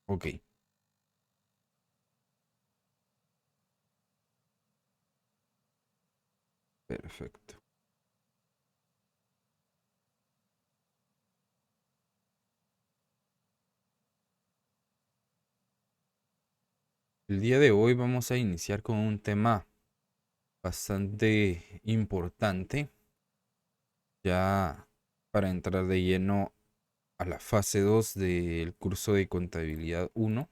Ok, perfecto. El día de hoy vamos a iniciar con un tema bastante importante, ya para entrar de lleno a la fase 2 del curso de contabilidad uno.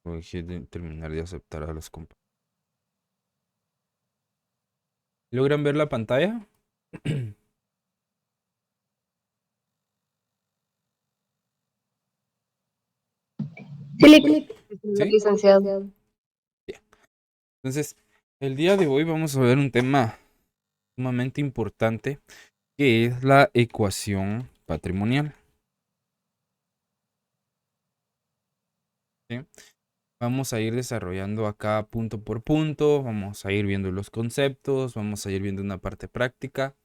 Voy a terminar de aceptar a los compañeros. ¿Logran ver la pantalla? Sí, ¿Sí? licenciado. Bien. Entonces, el día de hoy vamos a ver un tema sumamente importante que es la ecuación patrimonial. ¿Sí? Vamos a ir desarrollando acá punto por punto, vamos a ir viendo los conceptos, vamos a ir viendo una parte práctica.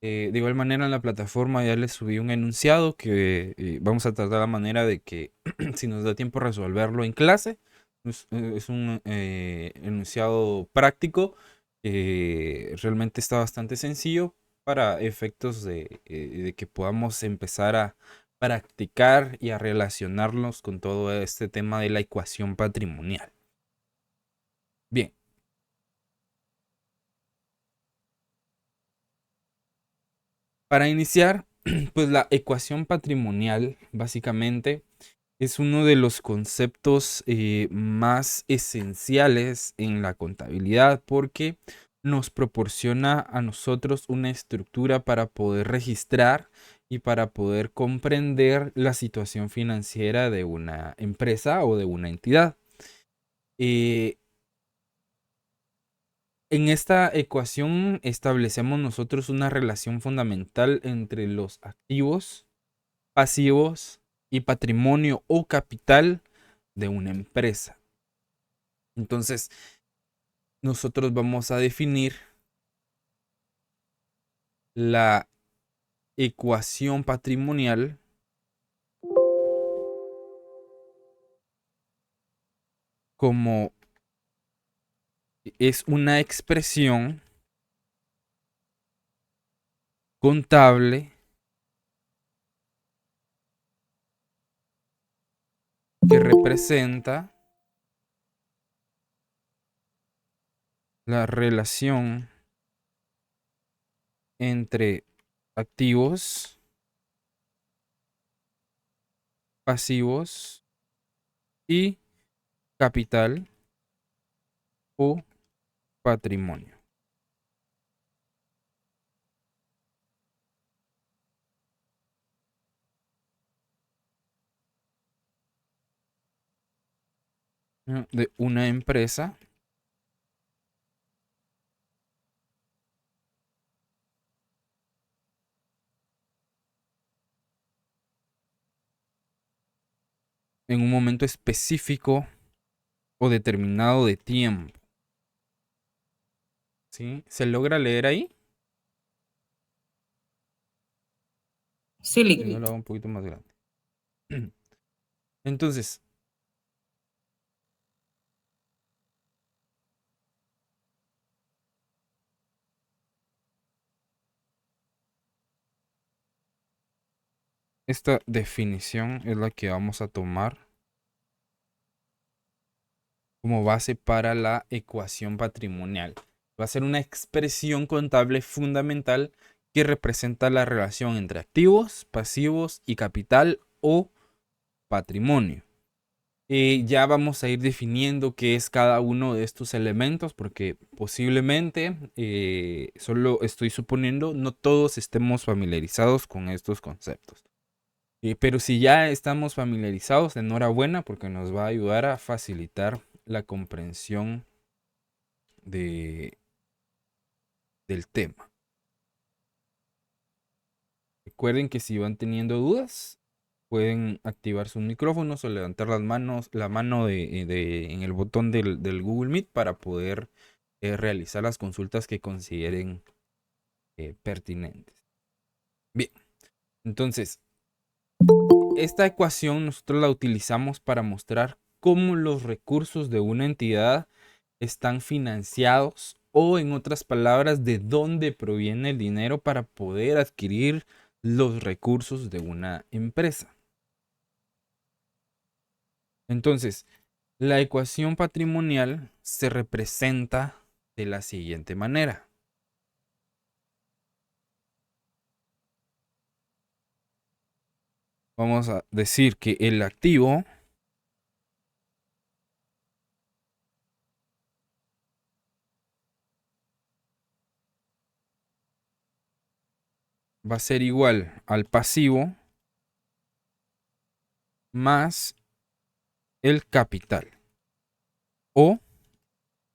De igual manera en la plataforma ya les subí un enunciado que vamos a tratar la manera de que si nos da tiempo resolverlo en clase. Es un enunciado práctico que realmente está bastante sencillo para efectos de que podamos empezar a practicar y a relacionarnos con todo este tema de la ecuación patrimonial. Bien, para iniciar, pues la ecuación patrimonial básicamente es uno de los conceptos más esenciales en la contabilidad porque nos proporciona a nosotros una estructura para poder registrar y para poder comprender la situación financiera de una empresa o de una entidad. Eh, en esta ecuación establecemos nosotros una relación fundamental entre los activos, pasivos y patrimonio o capital de una empresa. Entonces, nosotros vamos a definir la ecuación patrimonial como es una expresión contable que representa la relación entre activos, pasivos y capital o patrimonio. De una empresa en un momento específico o determinado de tiempo. ¿Sí? ¿Se logra leer ahí? Sí, Si no, lo hago un poquito más grande. Entonces, esta definición es la que vamos a tomar como base para la ecuación patrimonial. Va a ser una expresión contable fundamental que representa la relación entre activos, pasivos y capital o patrimonio. Ya vamos a ir definiendo qué es cada uno de estos elementos porque posiblemente, solo estoy suponiendo, no todos estemos familiarizados con estos conceptos. Pero si ya estamos familiarizados, enhorabuena porque nos va a ayudar a facilitar la comprensión de, del tema. Recuerden que si van teniendo dudas, pueden activar sus micrófonos o levantar las manos, la mano en el botón del Google Meet para poder realizar las consultas que consideren pertinentes. Bien, entonces, esta ecuación nosotros la utilizamos para mostrar cómo los recursos de una entidad están financiados o, en otras palabras, de dónde proviene el dinero para poder adquirir los recursos de una empresa. Entonces, la ecuación patrimonial se representa de la siguiente manera. Vamos a decir que el activo va a ser igual al pasivo más el capital o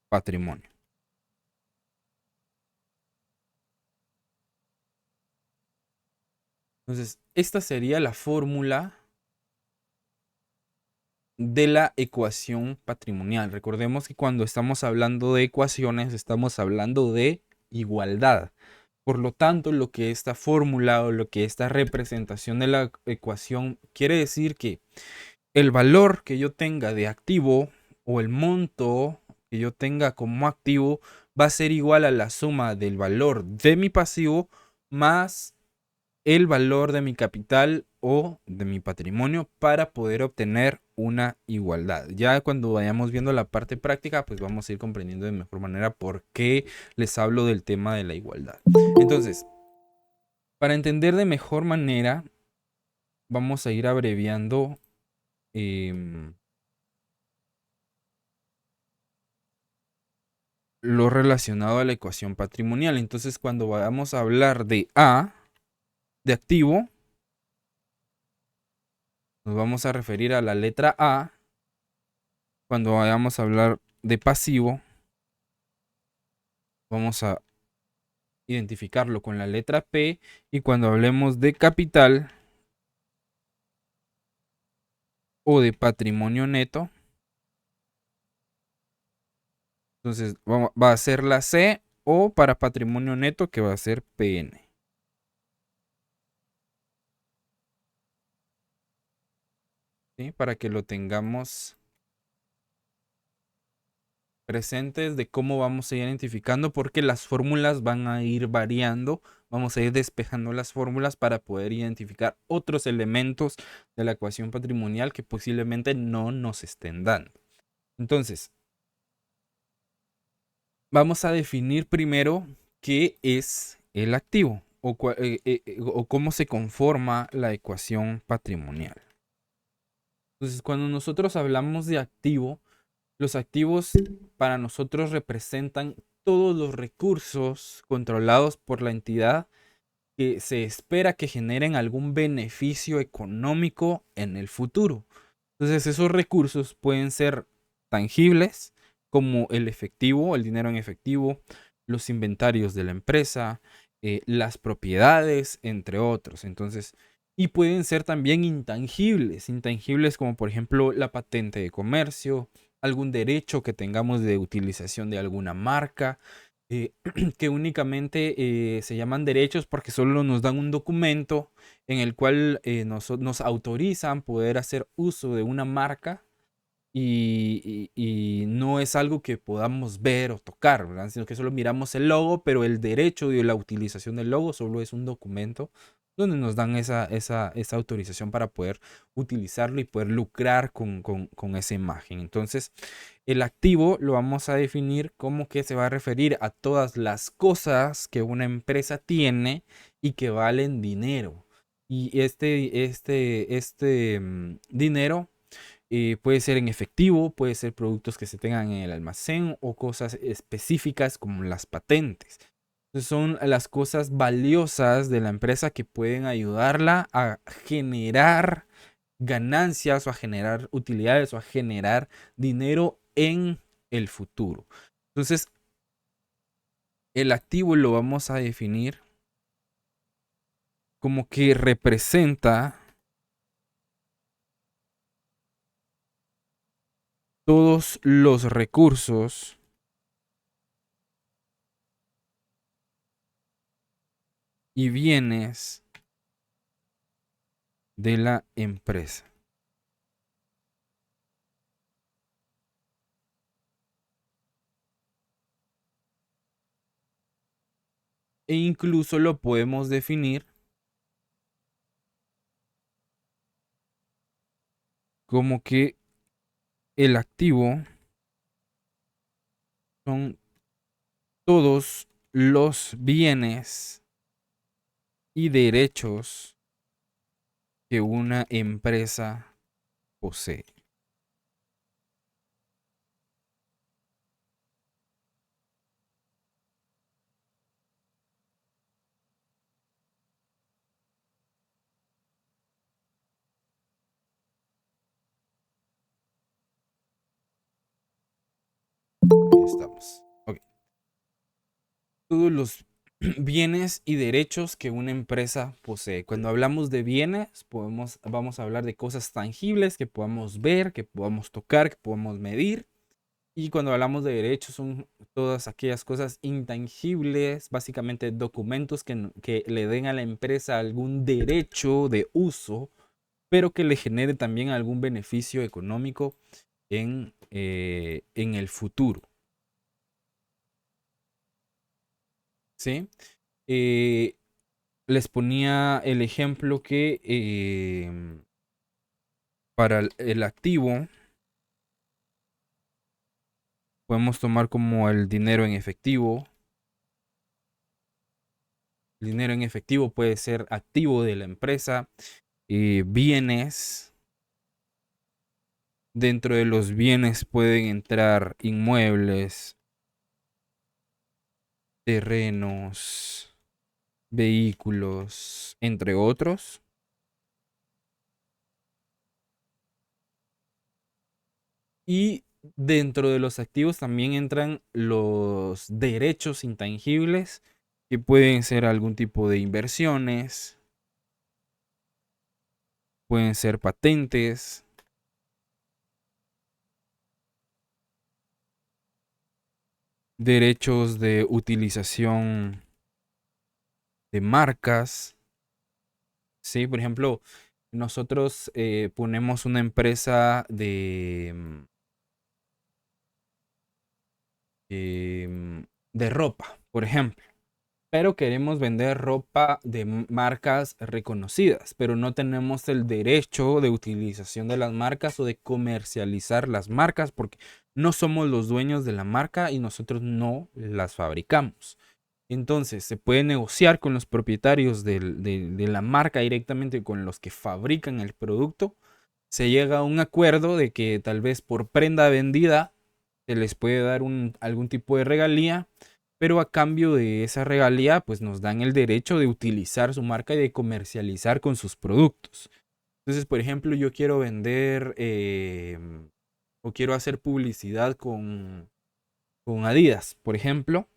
patrimonio. Entonces, esta sería la fórmula de la ecuación patrimonial. Recordemos que cuando estamos hablando de ecuaciones, estamos hablando de igualdad. Por lo tanto, lo que esta fórmula o lo que esta representación de la ecuación quiere decir que el valor que yo tenga de activo o el monto que yo tenga como activo va a ser igual a la suma del valor de mi pasivo más el valor de mi capital o de mi patrimonio para poder obtener una igualdad. Ya cuando vayamos viendo la parte práctica, pues vamos a ir comprendiendo de mejor manera por qué les hablo del tema de la igualdad. Entonces, para entender de mejor manera, vamos a ir abreviando lo relacionado a la ecuación patrimonial. Entonces, cuando vayamos a hablar de A, de activo, nos vamos a referir a la letra A. Cuando vayamos a hablar de pasivo, vamos a identificarlo con la letra P. Y cuando hablemos de capital o de patrimonio neto, entonces va a ser la C, o para patrimonio neto, que va a ser PN. ¿Sí? Para que lo tengamos presentes de cómo vamos a ir identificando, porque las fórmulas van a ir variando. Vamos a ir despejando las fórmulas para poder identificar otros elementos de la ecuación patrimonial que posiblemente no nos estén dando. Entonces, vamos a definir primero qué es el activo o cómo se conforma la ecuación patrimonial. Entonces, cuando nosotros hablamos de activo, los activos para nosotros representan todos los recursos controlados por la entidad que se espera que generen algún beneficio económico en el futuro. Entonces, esos recursos pueden ser tangibles, como el efectivo, el dinero en efectivo, los inventarios de la empresa, las propiedades, entre otros. Entonces, y pueden ser también intangibles como por ejemplo la patente de comercio, algún derecho que tengamos de utilización de alguna marca, que únicamente se llaman derechos porque solo nos dan un documento en el cual nos autorizan poder hacer uso de una marca y no es algo que podamos ver o tocar, ¿verdad? Sino que solo miramos el logo, pero el derecho de la utilización del logo solo es un documento donde nos dan esa autorización para poder utilizarlo y poder lucrar con esa imagen. Entonces, el activo lo vamos a definir como que se va a referir a todas las cosas que una empresa tiene y que valen dinero. Y este dinero puede ser en efectivo, puede ser productos que se tengan en el almacén o cosas específicas como las patentes. Entonces son las cosas valiosas de la empresa que pueden ayudarla a generar ganancias o a generar utilidades o a generar dinero en el futuro. Entonces, el activo lo vamos a definir como que representa todos los recursos y bienes de la empresa. E incluso lo podemos definir como que el activo son todos los bienes y derechos que una empresa posee. Ahí estamos. Ok. Todos los bienes y derechos que una empresa posee. Cuando hablamos de bienes, vamos a hablar de cosas tangibles que podamos ver, que podamos tocar, que podamos medir. Y cuando hablamos de derechos son todas aquellas cosas intangibles, básicamente documentos que le den a la empresa algún derecho de uso, pero que le genere también algún beneficio económico en el futuro. ¿Sí? Les ponía el ejemplo que para el activo podemos tomar como el dinero en efectivo. El dinero en efectivo puede ser activo de la empresa. Bienes. Dentro de los bienes pueden entrar inmuebles, terrenos, vehículos, entre otros. Y dentro de los activos también entran los derechos intangibles, que pueden ser algún tipo de inversiones, pueden ser patentes, derechos de utilización de marcas. Sí, por ejemplo, nosotros ponemos una empresa de ropa, por ejemplo. Pero queremos vender ropa de marcas reconocidas, pero no tenemos el derecho de utilización de las marcas o de comercializar las marcas porque no somos los dueños de la marca y nosotros no las fabricamos. Entonces se puede negociar con los propietarios de la marca directamente, con los que fabrican el producto. Se llega a un acuerdo de que tal vez por prenda vendida se les puede dar algún tipo de regalía, pero a cambio de esa regalía pues nos dan el derecho de utilizar su marca y de comercializar con sus productos. Entonces, por ejemplo, yo quiero vender o quiero hacer publicidad con Adidas, por ejemplo.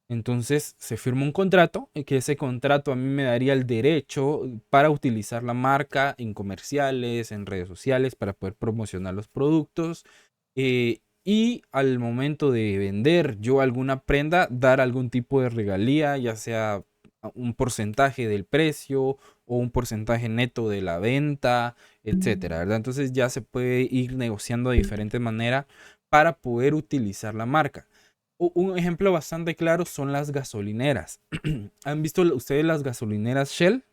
Entonces se firma un contrato y que ese contrato a mí me daría el derecho para utilizar la marca en comerciales, en redes sociales, para poder promocionar los productos. Y al momento de vender yo alguna prenda, dar algún tipo de regalía, ya sea un porcentaje del precio o un porcentaje neto de la venta, etcétera, ¿verdad? Entonces ya se puede ir negociando de diferente manera para poder utilizar la marca. Un ejemplo bastante claro son las gasolineras. ¿Han visto ustedes las gasolineras Shell?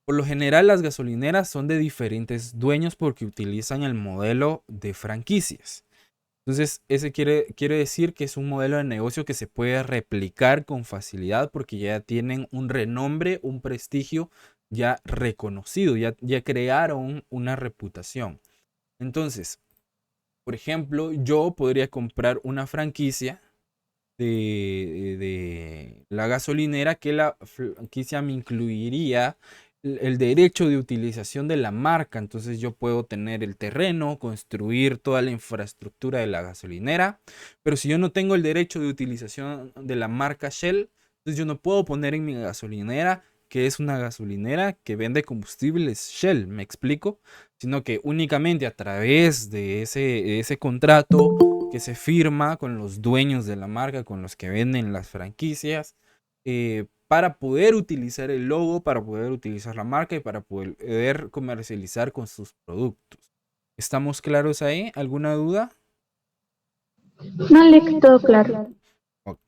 Por lo general las gasolineras son de diferentes dueños porque utilizan el modelo de franquicias. Entonces, ese quiere decir que es un modelo de negocio que se puede replicar con facilidad porque ya tienen un renombre, un prestigio ya reconocido, ya crearon una reputación. Entonces, por ejemplo, yo podría comprar una franquicia de la gasolinera, que la franquicia me incluiría el derecho de utilización de la marca. Entonces yo puedo tener el terreno, construir toda la infraestructura de la gasolinera, pero si yo no tengo el derecho de utilización de la marca Shell, entonces yo no puedo poner en mi gasolinera que es una gasolinera que vende combustibles Shell, ¿me explico? Sino que únicamente a través de ese contrato que se firma con los dueños de la marca, con los que venden las franquicias, para poder utilizar el logo, para poder utilizar la marca y para poder comercializar con sus productos. ¿Estamos claros ahí? ¿Alguna duda? No, Alex, todo claro. Ok.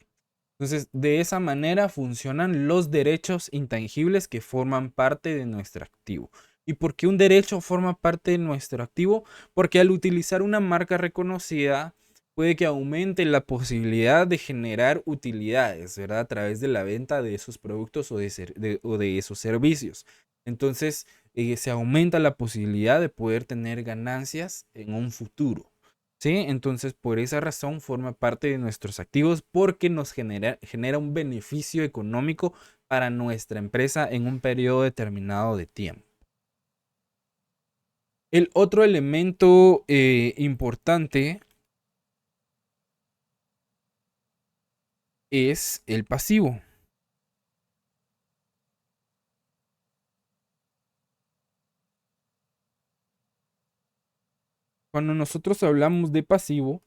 Entonces, de esa manera funcionan los derechos intangibles que forman parte de nuestro activo. ¿Y por qué un derecho forma parte de nuestro activo? Porque al utilizar una marca reconocida, puede que aumente la posibilidad de generar utilidades, ¿verdad? A través de la venta de esos productos o de esos servicios. Entonces, se aumenta la posibilidad de poder tener ganancias en un futuro. ¿Sí? Entonces, por esa razón forma parte de nuestros activos porque nos genera un beneficio económico para nuestra empresa en un periodo determinado de tiempo. El otro elemento importante es el pasivo. Cuando nosotros hablamos de pasivo,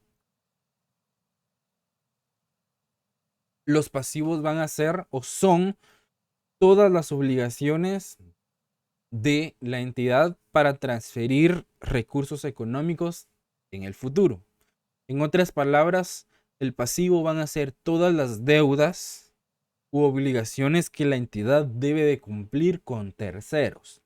los pasivos van a ser o son todas las obligaciones de la entidad para transferir recursos económicos en el futuro. En otras palabras, el pasivo van a ser todas las deudas u obligaciones que la entidad debe de cumplir con terceros.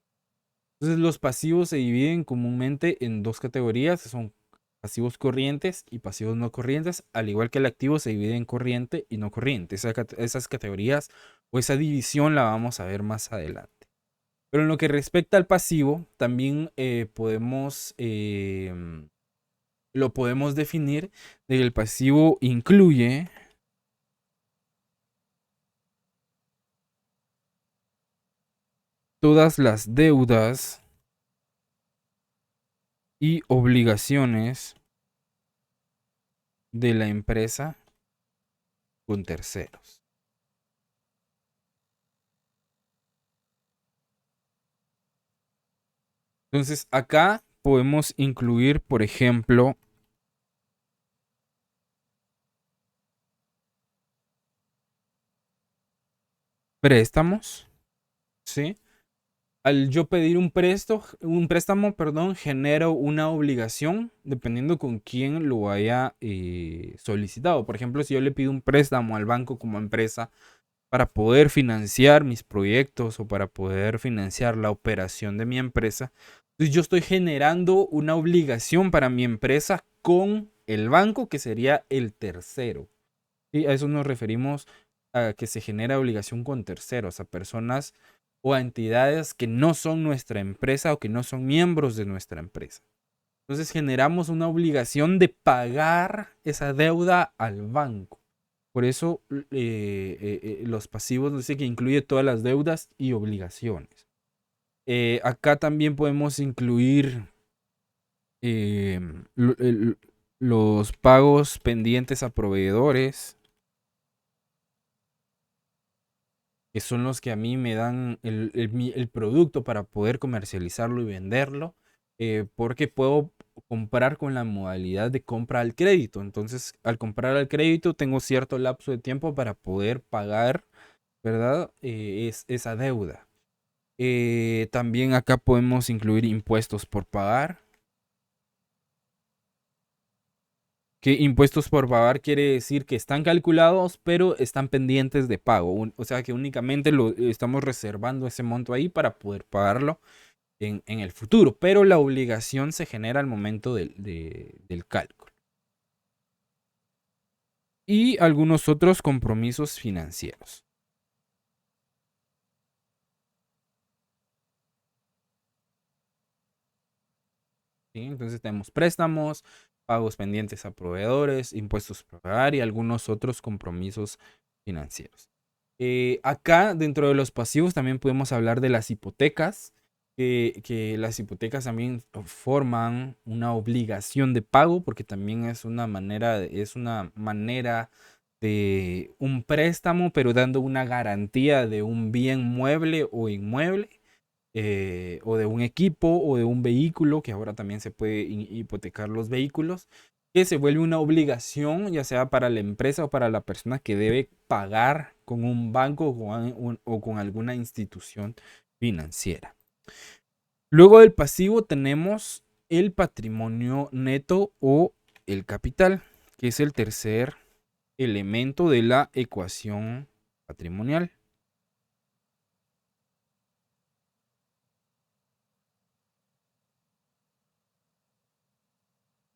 Entonces los pasivos se dividen comúnmente en dos categorías, son pasivos corrientes y pasivos no corrientes, al igual que el activo se divide en corriente y no corriente. Esas categorías o esa división la vamos a ver más adelante. Pero en lo que respecta al pasivo, también lo podemos definir de que el pasivo incluye todas las deudas y obligaciones de la empresa con terceros. Entonces acá podemos incluir, por ejemplo, préstamos, ¿sí? Al yo pedir un préstamo, perdón, genero una obligación dependiendo con quién lo haya solicitado. Por ejemplo, si yo le pido un préstamo al banco como empresa para poder financiar mis proyectos o para poder financiar la operación de mi empresa, entonces yo estoy generando una obligación para mi empresa con el banco, que sería el tercero. Y a eso nos referimos a que se genera obligación con terceros, a personas o a entidades que no son nuestra empresa o que no son miembros de nuestra empresa. Entonces generamos una obligación de pagar esa deuda al banco. Por eso los pasivos nos dice que incluye todas las deudas y obligaciones. Acá también podemos incluir eh, los pagos pendientes a proveedores, que son los que a mí me dan el producto para poder comercializarlo y venderlo, porque puedo comprar con la modalidad de compra al crédito. Entonces, al comprar al crédito, tengo cierto lapso de tiempo para poder pagar, ¿verdad? Esa deuda. También acá podemos incluir impuestos por pagar. Que impuestos por pagar quiere decir que están calculados, pero están pendientes de pago. O sea que únicamente estamos reservando ese monto ahí para poder pagarlo en el futuro. Pero la obligación se genera al momento del cálculo. Y algunos otros compromisos financieros. ¿Sí? Entonces tenemos préstamos, pagos pendientes a proveedores, impuestos por pagar y algunos otros compromisos financieros. Acá dentro de los pasivos también podemos hablar de las hipotecas, que las hipotecas también forman una obligación de pago porque también es una manera de un préstamo, pero dando una garantía de un bien mueble o inmueble, o de un equipo o de un vehículo, que ahora también se puede hipotecar los vehículos, que se vuelve una obligación, ya sea para la empresa o para la persona que debe pagar con un banco o con alguna institución financiera. Luego del pasivo tenemos el patrimonio neto o el capital, que es el tercer elemento de la ecuación patrimonial.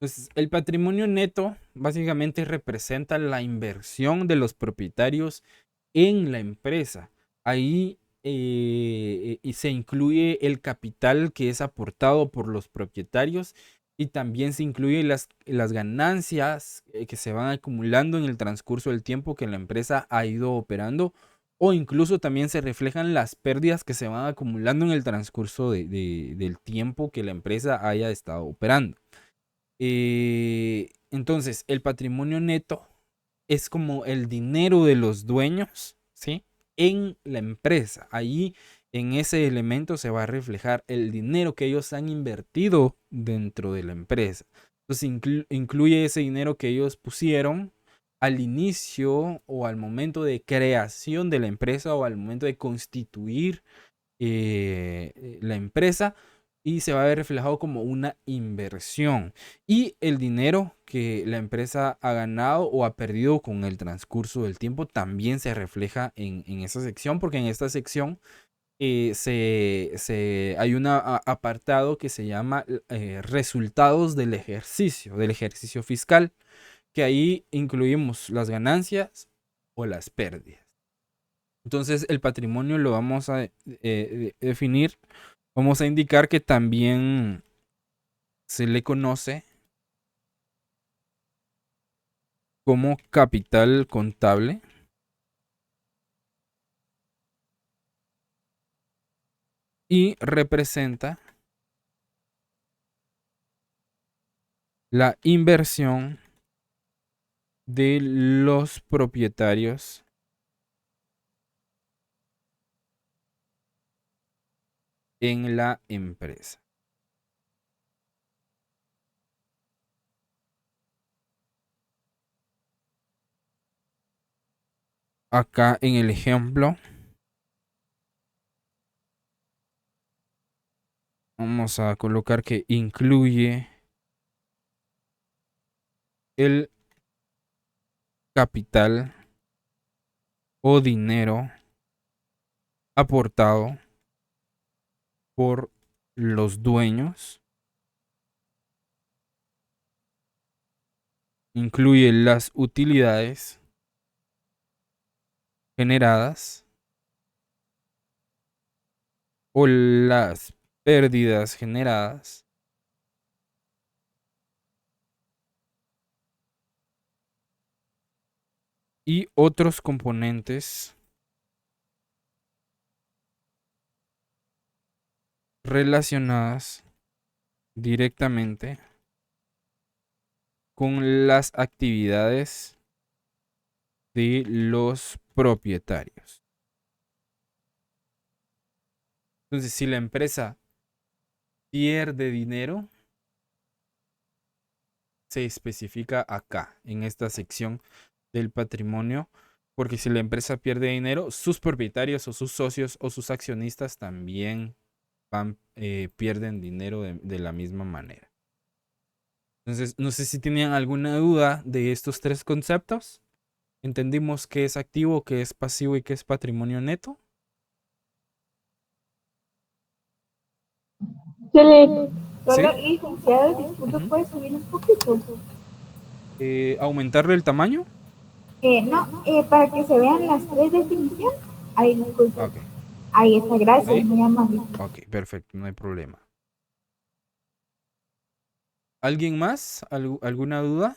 Entonces, el patrimonio neto básicamente representa la inversión de los propietarios en la empresa. Ahí y se incluye el capital que es aportado por los propietarios y también se incluye las ganancias que se van acumulando en el transcurso del tiempo que la empresa ha ido operando, o incluso también se reflejan las pérdidas que se van acumulando en el transcurso del tiempo que la empresa haya estado operando. Entonces, el patrimonio neto es como el dinero de los dueños, ¿sí? En la empresa. Allí, en ese elemento se va a reflejar el dinero que ellos han invertido dentro de la empresa. Entonces, incluye ese dinero que ellos pusieron al inicio o al momento de creación de la empresa o al momento de constituir la empresa, y se va a ver reflejado como una inversión. Y el dinero que la empresa ha ganado o ha perdido con el transcurso del tiempo también se refleja en esa sección, porque en esta sección hay un apartado que se llama resultados del ejercicio fiscal, que ahí incluimos las ganancias o las pérdidas. Entonces el patrimonio lo vamos a definir. Vamos a indicar que también se le conoce como capital contable y representa la inversión de los propietarios en la empresa. Acá en el ejemplo vamos a colocar que incluye el capital o dinero aportado por los dueños, incluye las utilidades generadas o las pérdidas generadas y otros componentes relacionadas directamente con las actividades de los propietarios. Entonces, si la empresa pierde dinero, se especifica acá, en esta sección del patrimonio, porque si la empresa pierde dinero, sus propietarios o sus socios o sus accionistas también pierden dinero de la misma manera. Entonces, no sé si tenían alguna duda de estos tres conceptos. ¿Entendimos qué es activo, qué es pasivo y qué es patrimonio neto? Solo, ¿Sí? licenciado, disculpe, Ujú. ¿puede subir un poquito? ¿Aumentarle el tamaño? No, para que se vean las tres definiciones. Ahí, disculpe. Ok. Ahí está, gracias, ¿Sí? muy amable. Ok, perfecto, no hay problema. ¿Alguien más? ¿Alguna duda?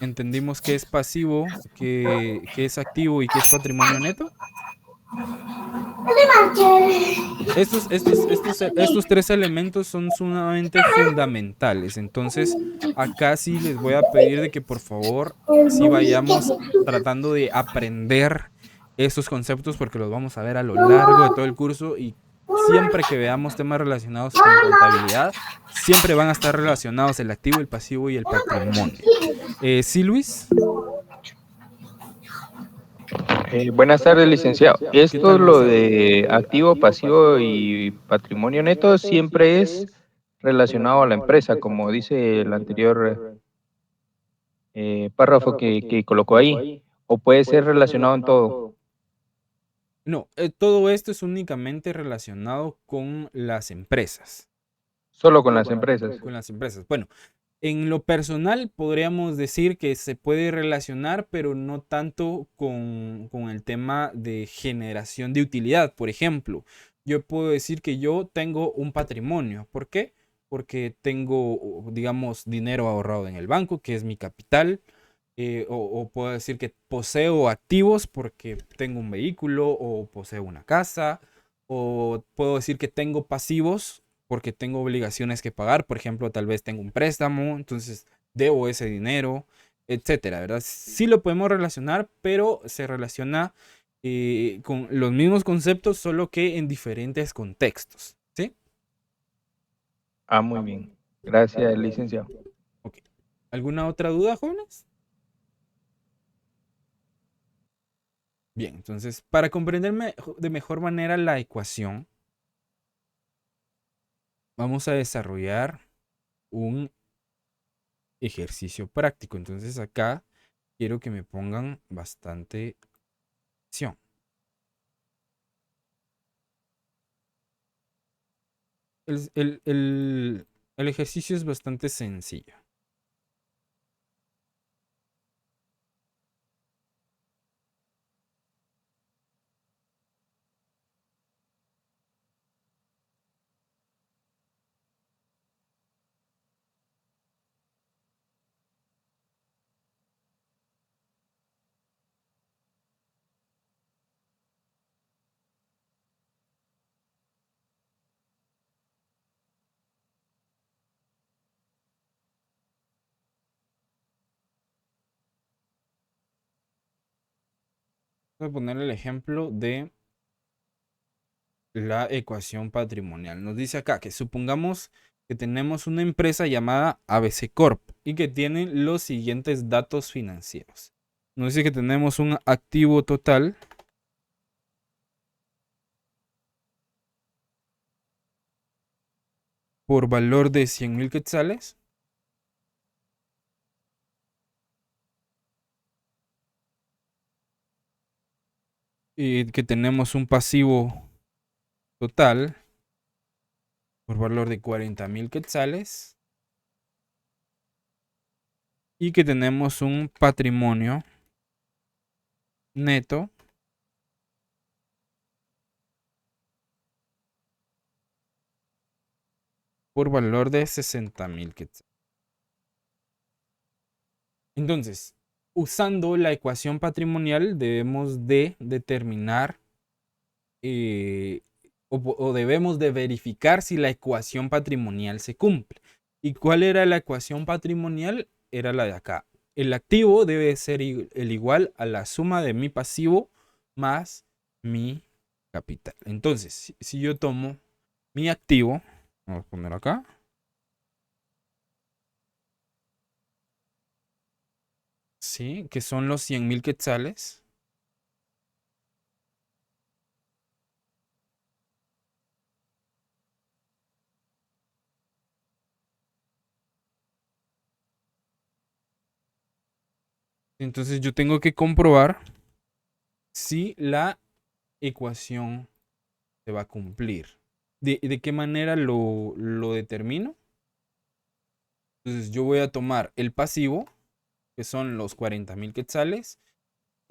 ¿Entendimos qué es pasivo, qué es activo y qué es patrimonio neto? Estos tres elementos son sumamente fundamentales. Entonces, acá sí les voy a pedir de que por favor, sí vayamos tratando de aprender estos conceptos porque los vamos a ver a lo largo de todo el curso y siempre que veamos temas relacionados con contabilidad, siempre van a estar relacionados el activo, el pasivo y el patrimonio. ¿Sí, Luis? Buenas tardes, licenciado. ¿Qué Esto, tal, lo Luis? de activo, pasivo y patrimonio neto, siempre es relacionado a la empresa, como dice el anterior párrafo que colocó ahí, o puede ser relacionado en todo, No, todo esto es únicamente relacionado con las empresas. solo con las empresas. Con las empresas. Bueno, en lo personal podríamos decir que se puede relacionar, pero no tanto con el tema de generación de utilidad. Por ejemplo, yo puedo decir que yo tengo un patrimonio. ¿Por qué? Porque tengo, digamos, dinero ahorrado en el banco, que es mi capital. O puedo decir que poseo activos porque tengo un vehículo o poseo una casa. O puedo decir que tengo pasivos porque tengo obligaciones que pagar. Por ejemplo, tal vez tengo un préstamo, entonces debo ese dinero, etcétera, ¿verdad? Sí lo podemos relacionar, pero se relaciona con los mismos conceptos, solo que en diferentes contextos, ¿sí? Ah, muy bien. Gracias, licenciado. Ok. ¿Alguna otra duda, jóvenes? Bien, entonces, para comprender de mejor manera la ecuación, vamos a desarrollar un ejercicio práctico. Entonces, acá quiero que me pongan bastante atención. El, el- el- el ejercicio es bastante sencillo. Voy a poner el ejemplo de la ecuación patrimonial. Nos dice acá que supongamos que tenemos una empresa llamada ABC Corp y que tiene los siguientes datos financieros. Nos dice que tenemos un activo total por valor de 100.000 quetzales. Y que tenemos un pasivo total por valor de 40.000 quetzales. Y que tenemos un patrimonio neto por valor de 60.000 quetzales. Entonces, usando la ecuación patrimonial debemos de determinar eh, o debemos de verificar si la ecuación patrimonial se cumple. ¿Y cuál era la ecuación patrimonial? Era la de acá. El activo debe ser el igual a la suma de mi pasivo más mi capital. Entonces, si yo tomo mi activo, vamos a poner acá, ¿sí? Que son los 100.000 quetzales. Entonces yo tengo que comprobar si la ecuación se va a cumplir. ¿De qué manera lo determino? Entonces yo voy a tomar el pasivo, que son los 40.000 quetzales,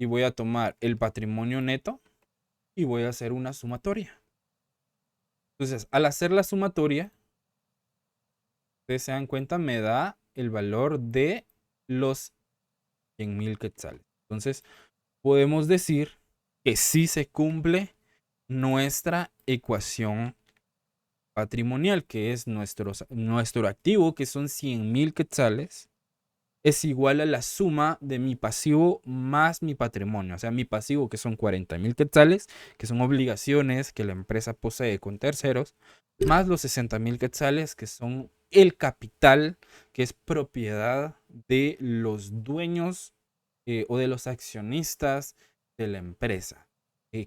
y voy a tomar el patrimonio neto y voy a hacer una sumatoria. Entonces, al hacer la sumatoria, ustedes se dan cuenta, me da el valor de los 100.000 quetzales. Entonces, podemos decir que sí se cumple nuestra ecuación patrimonial, que es nuestro activo, que son 100,000 quetzales, es igual a la suma de mi pasivo más mi patrimonio. O sea, mi pasivo, que son 40,000 quetzales, que son obligaciones que la empresa posee con terceros, más los 60,000 quetzales, que son el capital, que es propiedad de los dueños o de los accionistas de la empresa,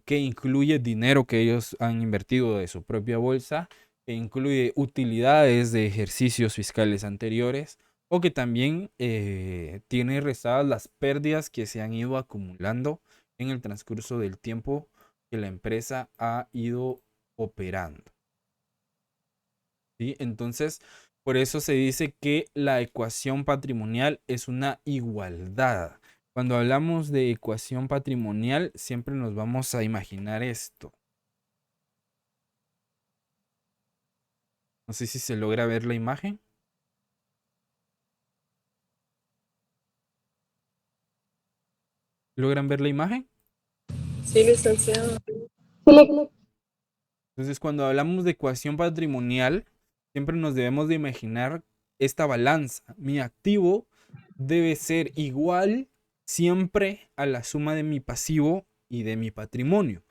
que incluye dinero que ellos han invertido de su propia bolsa, que incluye utilidades de ejercicios fiscales anteriores, o que también tiene restadas las pérdidas que se han ido acumulando en el transcurso del tiempo que la empresa ha ido operando. ¿Sí? Entonces, por eso se dice que la ecuación patrimonial es una igualdad. Cuando hablamos de ecuación patrimonial, siempre nos vamos a imaginar esto. No sé si se logra ver la imagen. ¿Logran ver la imagen? Sí, licenciado. Entonces, cuando hablamos de ecuación patrimonial, siempre nos debemos de imaginar esta balanza. Mi activo debe ser igual siempre a la suma de mi pasivo y de mi patrimonio,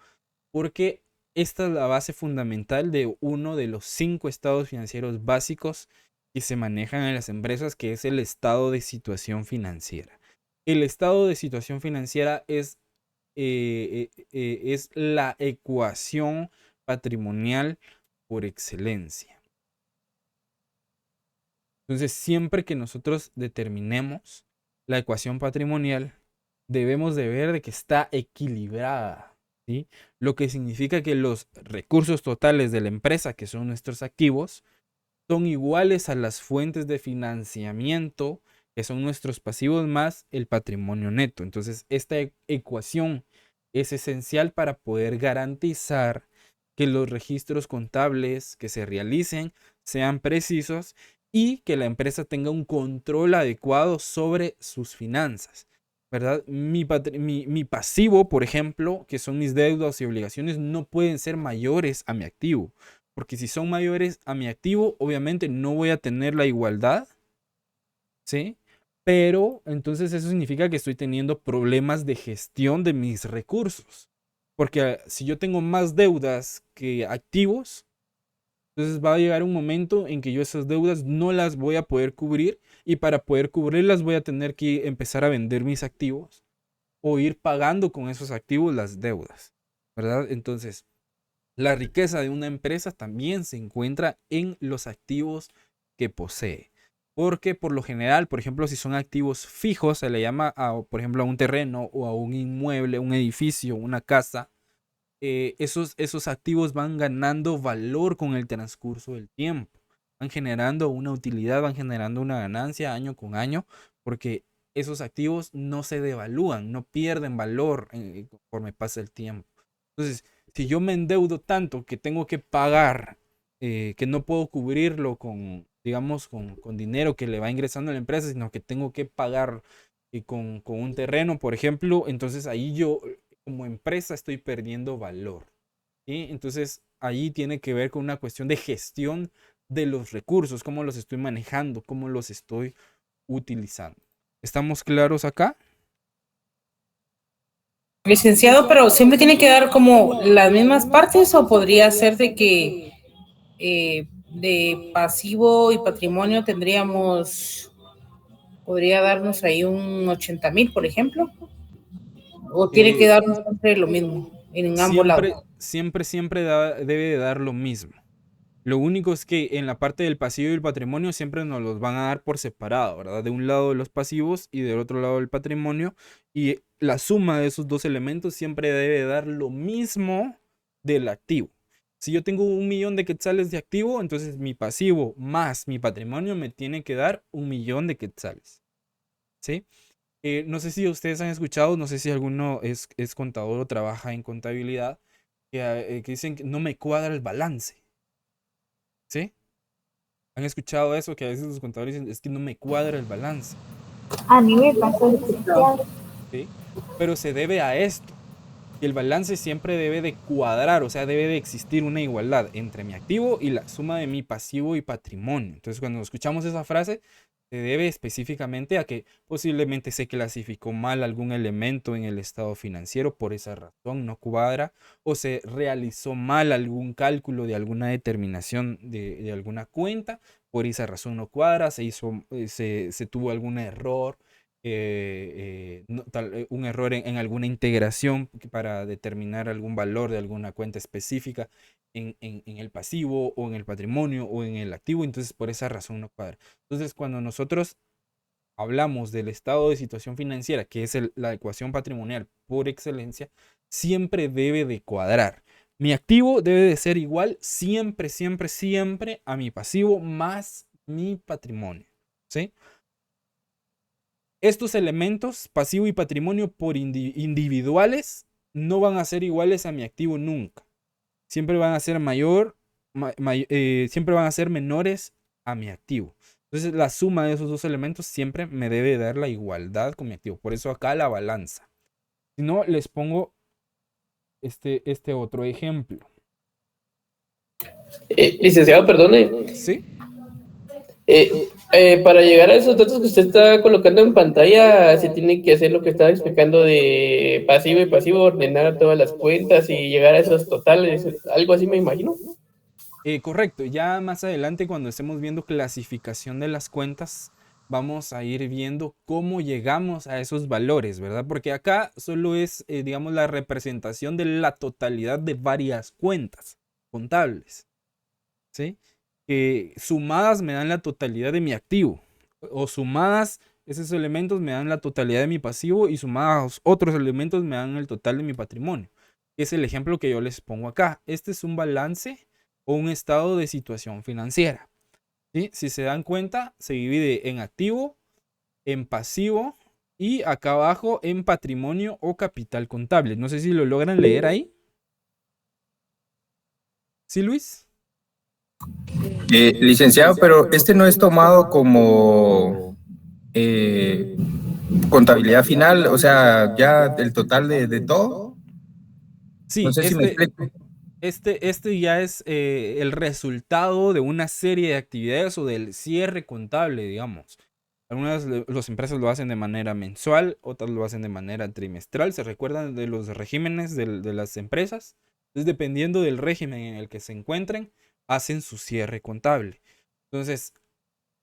porque esta es la base fundamental de uno de los 5 estados financieros básicos que se manejan en las empresas, que es el estado de situación financiera. El estado de situación financiera es la ecuación patrimonial por excelencia. Entonces, siempre que nosotros determinemos la ecuación patrimonial, debemos de ver de que está equilibrada, ¿sí? Lo que significa que los recursos totales de la empresa, que son nuestros activos, son iguales a las fuentes de financiamiento, que son nuestros pasivos más el patrimonio neto. Entonces, esta ecuación es esencial para poder garantizar que los registros contables que se realicen sean precisos y que la empresa tenga un control adecuado sobre sus finanzas, ¿verdad? Mi pasivo, por ejemplo, que son mis deudas y obligaciones, no pueden ser mayores a mi activo, porque si son mayores a mi activo, obviamente no voy a tener la igualdad, ¿sí? Pero entonces eso significa que estoy teniendo problemas de gestión de mis recursos, porque si yo tengo más deudas que activos, entonces va a llegar un momento en que yo esas deudas no las voy a poder cubrir, y para poder cubrirlas voy a tener que empezar a vender mis activos o ir pagando con esos activos las deudas, ¿verdad? Entonces, la riqueza de una empresa también se encuentra en los activos que posee. Porque por lo general, por ejemplo, si son activos fijos, se le llama, por ejemplo, a un terreno o a un inmueble, un edificio, una casa, esos activos van ganando valor con el transcurso del tiempo. Van generando una utilidad, van generando una ganancia año con año, porque esos activos no se devalúan, no pierden valor conforme pasa el tiempo. Entonces, si yo me endeudo tanto que tengo que pagar, que no puedo cubrirlo con, digamos, con dinero que le va ingresando a la empresa, sino que tengo que pagar con un terreno, por ejemplo, entonces ahí yo como empresa estoy perdiendo valor, ¿sí? Entonces ahí tiene que ver con una cuestión de gestión de los recursos, cómo los estoy manejando, cómo los estoy utilizando. ¿Estamos claros acá? Licenciado, pero siempre tiene que dar como las mismas partes o podría ser de que de pasivo y patrimonio podría darnos ahí un 80,000, por ejemplo, o tiene que darnos siempre lo mismo en ambos lados. Siempre debe de dar lo mismo. Lo único es que en la parte del pasivo y el patrimonio siempre nos los van a dar por separado, ¿verdad? De un lado los pasivos y del otro lado el patrimonio. Y la suma de esos dos elementos siempre debe dar lo mismo del activo. Si yo tengo 1,000,000 de quetzales de activo, entonces mi pasivo más mi patrimonio me tiene que dar 1,000,000 de quetzales, ¿sí? No sé si ustedes han escuchado, no sé si alguno es contador o trabaja en contabilidad, que dicen que no me cuadra el balance, ¿sí? ¿Han escuchado eso? Que a veces los contadores dicen, es que no me cuadra el balance, A mí me pasó especial. ¿sí? Pero se debe a esto. el balance siempre debe de cuadrar, o sea, debe de existir una igualdad entre mi activo y la suma de mi pasivo y patrimonio. Entonces, cuando escuchamos esa frase, se debe específicamente a que posiblemente se clasificó mal algún elemento en el estado financiero, por esa razón no cuadra, o se realizó mal algún cálculo de alguna determinación de alguna cuenta, por esa razón no cuadra, se tuvo algún error, un error en alguna integración para determinar algún valor de alguna cuenta específica en el pasivo o en el patrimonio o en el activo, entonces por esa razón no cuadra. Entonces, cuando nosotros hablamos del estado de situación financiera, que es la ecuación patrimonial por excelencia, siempre debe de cuadrar. Mi activo debe de ser igual siempre, siempre, siempre a mi pasivo más mi patrimonio, ¿sí? Estos elementos, pasivo y patrimonio por individuales, no van a ser iguales a mi activo nunca. Siempre van a ser siempre van a ser menores a mi activo. Entonces la suma de esos dos elementos siempre me debe dar la igualdad con mi activo. Por eso acá la balanza. Si no, les pongo este otro ejemplo. Licenciado, perdone. ¿Sí? Para llegar a esos datos que usted está colocando en pantalla, se tiene que hacer lo que estaba explicando de pasivo y pasivo, ordenar todas las cuentas y llegar a esos totales, algo así me imagino. Correcto. Ya más adelante, cuando estemos viendo clasificación de las cuentas, vamos a ir viendo cómo llegamos a esos valores, ¿verdad? Porque acá solo es, digamos, la representación de la totalidad de varias cuentas contables, ¿sí? Que sumadas me dan la totalidad de mi activo, o sumadas esos elementos me dan la totalidad de mi pasivo y sumados otros elementos me dan el total de mi patrimonio. Es el ejemplo que yo les pongo acá. Este es un balance o un estado de situación financiera, ¿sí? Si se dan cuenta, se divide en activo, en pasivo y acá abajo en patrimonio o capital contable. No sé si lo logran leer ahí. ¿Sí, Luis? Licenciado, pero este no es tomado como contabilidad final, o sea, ya el total de todo. No Sí, sé si me explico. Este ya es el resultado de una serie de actividades o del cierre contable, digamos. Algunas las empresas lo hacen de manera mensual, otras lo hacen de manera trimestral. ¿Se recuerdan de los regímenes de las empresas? Entonces, dependiendo del régimen en el que se encuentren, hacen su cierre contable. Entonces,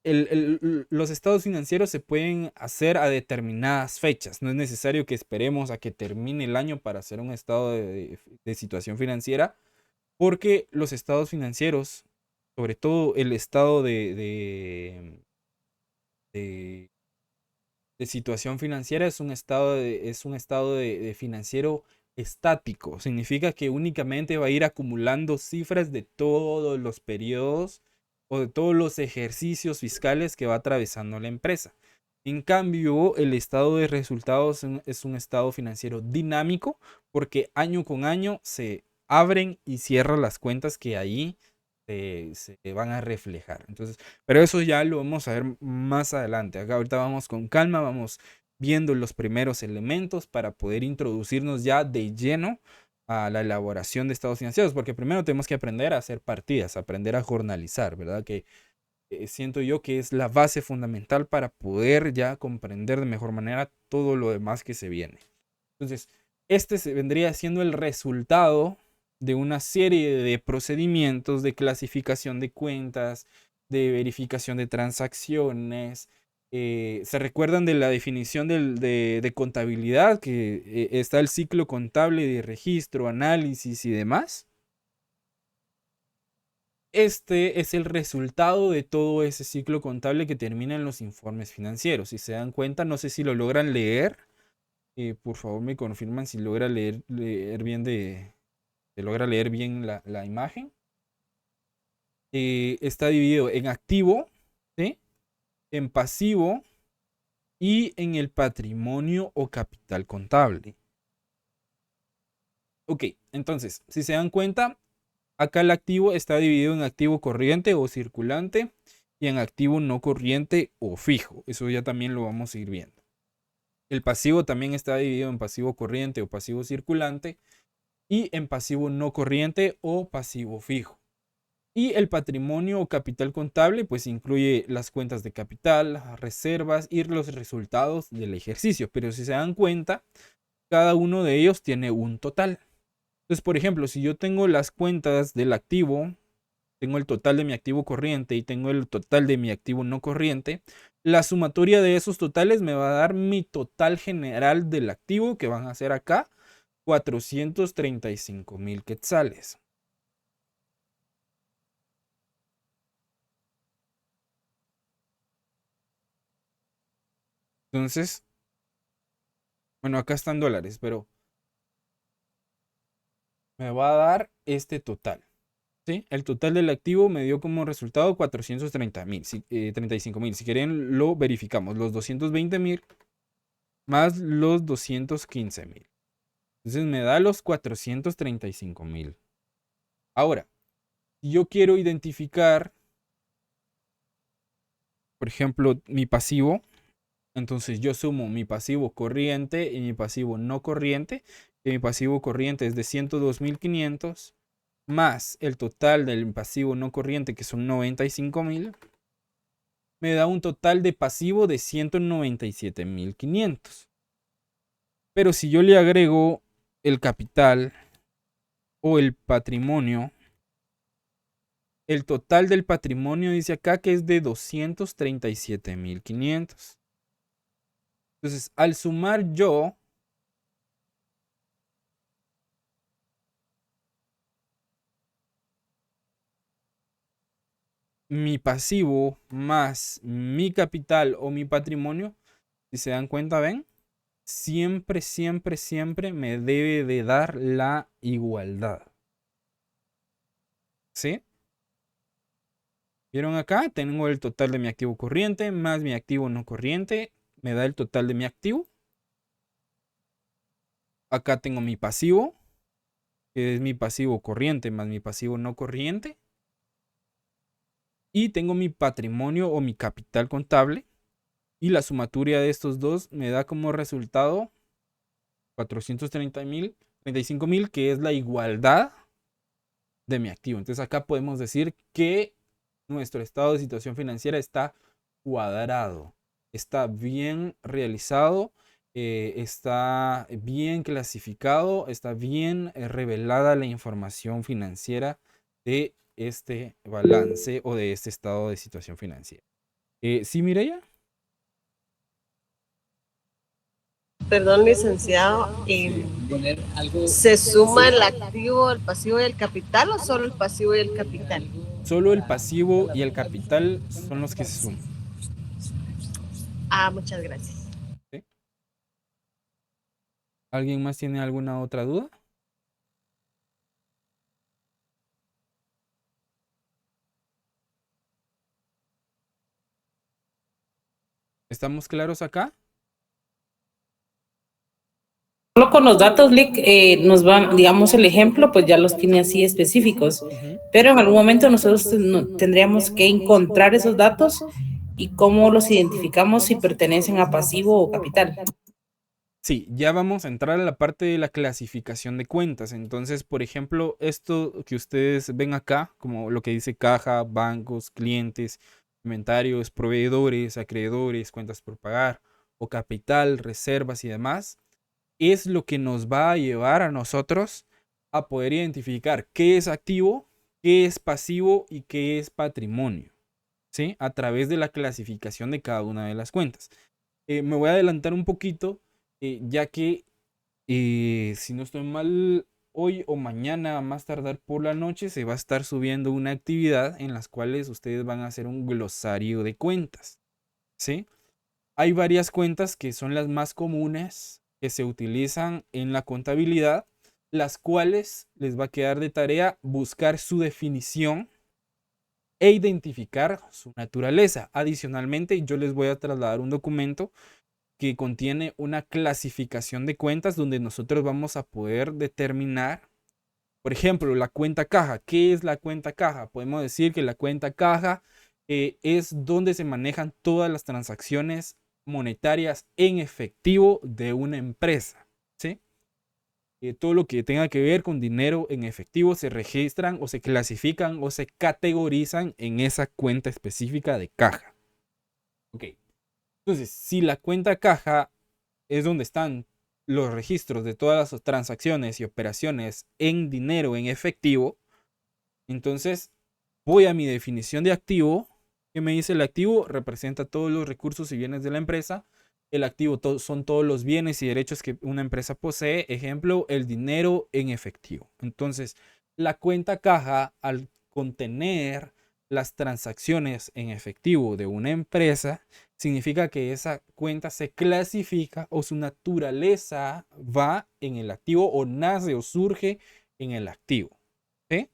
los estados financieros se pueden hacer a determinadas fechas. No es necesario que esperemos a que termine el año para hacer un estado de situación financiera, porque los estados financieros, sobre todo el estado de situación financiera, es un estado de financiero estático. Significa que únicamente va a ir acumulando cifras de todos los periodos o de todos los ejercicios fiscales que va atravesando la empresa. En cambio, el estado de resultados es un estado financiero dinámico, porque año con año se abren y cierran las cuentas que ahí se van a reflejar. Entonces, pero eso ya lo vamos a ver más adelante. Acá ahorita vamos con calma, vamos viendo los primeros elementos para poder introducirnos ya de lleno a la elaboración de estados financieros, porque primero tenemos que aprender a hacer partidas, aprender a jornalizar, ¿verdad? Que siento yo que es la base fundamental para poder ya comprender de mejor manera todo lo demás que se viene. Entonces, vendría siendo el resultado de una serie de procedimientos de clasificación de cuentas, de verificación de transacciones. ¿Se recuerdan de la definición de contabilidad? Que está el ciclo contable de registro, análisis y demás. Este es el resultado de todo ese ciclo contable que termina en los informes financieros. Si se dan cuenta, no sé si lo logran leer. Por favor, me confirman si logra leer bien se logra leer bien la imagen. Está dividido en activo, ¿sí? En pasivo y en el patrimonio o capital contable. Ok, entonces, si se dan cuenta, acá el activo está dividido en activo corriente o circulante y en activo no corriente o fijo. Eso ya también lo vamos a ir viendo. El pasivo también está dividido en pasivo corriente o pasivo circulante y en pasivo no corriente o pasivo fijo. Y el patrimonio o capital contable pues incluye las cuentas de capital, las reservas y los resultados del ejercicio. Pero si se dan cuenta, cada uno de ellos tiene un total. Entonces, por ejemplo, si yo tengo las cuentas del activo, tengo el total de mi activo corriente y tengo el total de mi activo no corriente, la sumatoria de esos totales me va a dar mi total general del activo, que van a ser acá 435,000 quetzales. Entonces, bueno, acá están dólares, pero me va a dar este total. ¿Sí? El total del activo me dio como resultado 435,000. Si quieren, lo verificamos. Los 220,000 más los 215,000. Entonces me da los 435,000. Ahora, si yo quiero identificar, por ejemplo, mi pasivo, entonces yo sumo mi pasivo corriente y mi pasivo no corriente. Y mi pasivo corriente es de 102,500 más el total del pasivo no corriente, que son 95,000, me da un total de pasivo de 197,500. Pero si yo le agrego el capital o el patrimonio, el total del patrimonio dice acá que es de 237,500. Entonces, al sumar yo mi pasivo más mi capital o mi patrimonio, si se dan cuenta, ven, siempre, siempre, siempre me debe de dar la igualdad. ¿Sí? ¿Vieron acá? Tengo el total de mi activo corriente más mi activo no corriente. Me da el total de mi activo. Acá tengo mi pasivo, que es mi pasivo corriente más mi pasivo no corriente. Y tengo mi patrimonio o mi capital contable. Y la sumatoria de estos dos me da como resultado 435,000, que es la igualdad de mi activo. Entonces acá podemos decir que nuestro estado de situación financiera está cuadrado, está bien realizado, está bien clasificado, está bien revelada la información financiera de este balance o de este estado de situación financiera. ¿Sí, Mireya? Perdón, licenciado, ¿se suma el activo, el pasivo y el capital o solo el pasivo y el capital? Solo el pasivo y el capital son los que se suman. Muchas gracias. ¿Sí? ¿Alguien más tiene alguna otra duda? ¿Estamos claros acá? Solo con los datos, Lick, nos van, digamos, el ejemplo, pues ya los tiene así específicos. Pero en algún momento nosotros tendríamos que encontrar esos datos y cómo los identificamos si pertenecen a pasivo o capital. Sí, ya vamos a entrar a la parte de la clasificación de cuentas. Entonces, por ejemplo, esto que ustedes ven acá, como lo que dice caja, bancos, clientes, inventarios, proveedores, acreedores, cuentas por pagar o capital, reservas y demás, es lo que nos va a llevar a nosotros a poder identificar qué es activo, qué es pasivo y qué es patrimonio, ¿sí? A través de la clasificación de cada una de las cuentas. Me voy a adelantar un poquito, ya que si no estoy mal, hoy o mañana, a más tardar por la noche, se va a estar subiendo una actividad en las cuales ustedes van a hacer un glosario de cuentas, ¿sí? Hay varias cuentas que son las más comunes que se utilizan en la contabilidad, las cuales les va a quedar de tarea buscar su definición e identificar su naturaleza. Adicionalmente, yo les voy a trasladar un documento que contiene una clasificación de cuentas donde nosotros vamos a poder determinar, por ejemplo, la cuenta caja. ¿Qué es la cuenta caja? Podemos decir que la cuenta caja es donde se manejan todas las transacciones monetarias en efectivo de una empresa, ¿sí? Todo lo que tenga que ver con dinero en efectivo se registran o se clasifican o se categorizan en esa cuenta específica de caja. Ok. Entonces, si la cuenta caja es donde están los registros de todas las transacciones y operaciones en dinero en efectivo, entonces voy a mi definición de activo. ¿Qué me dice el activo? Representa todos los recursos y bienes de la empresa. El activo son todos los bienes y derechos que una empresa posee. Ejemplo, el dinero en efectivo. Entonces, la cuenta caja, al contener las transacciones en efectivo de una empresa, significa que esa cuenta se clasifica o su naturaleza va en el activo o nace o surge en el activo. ¿Sí?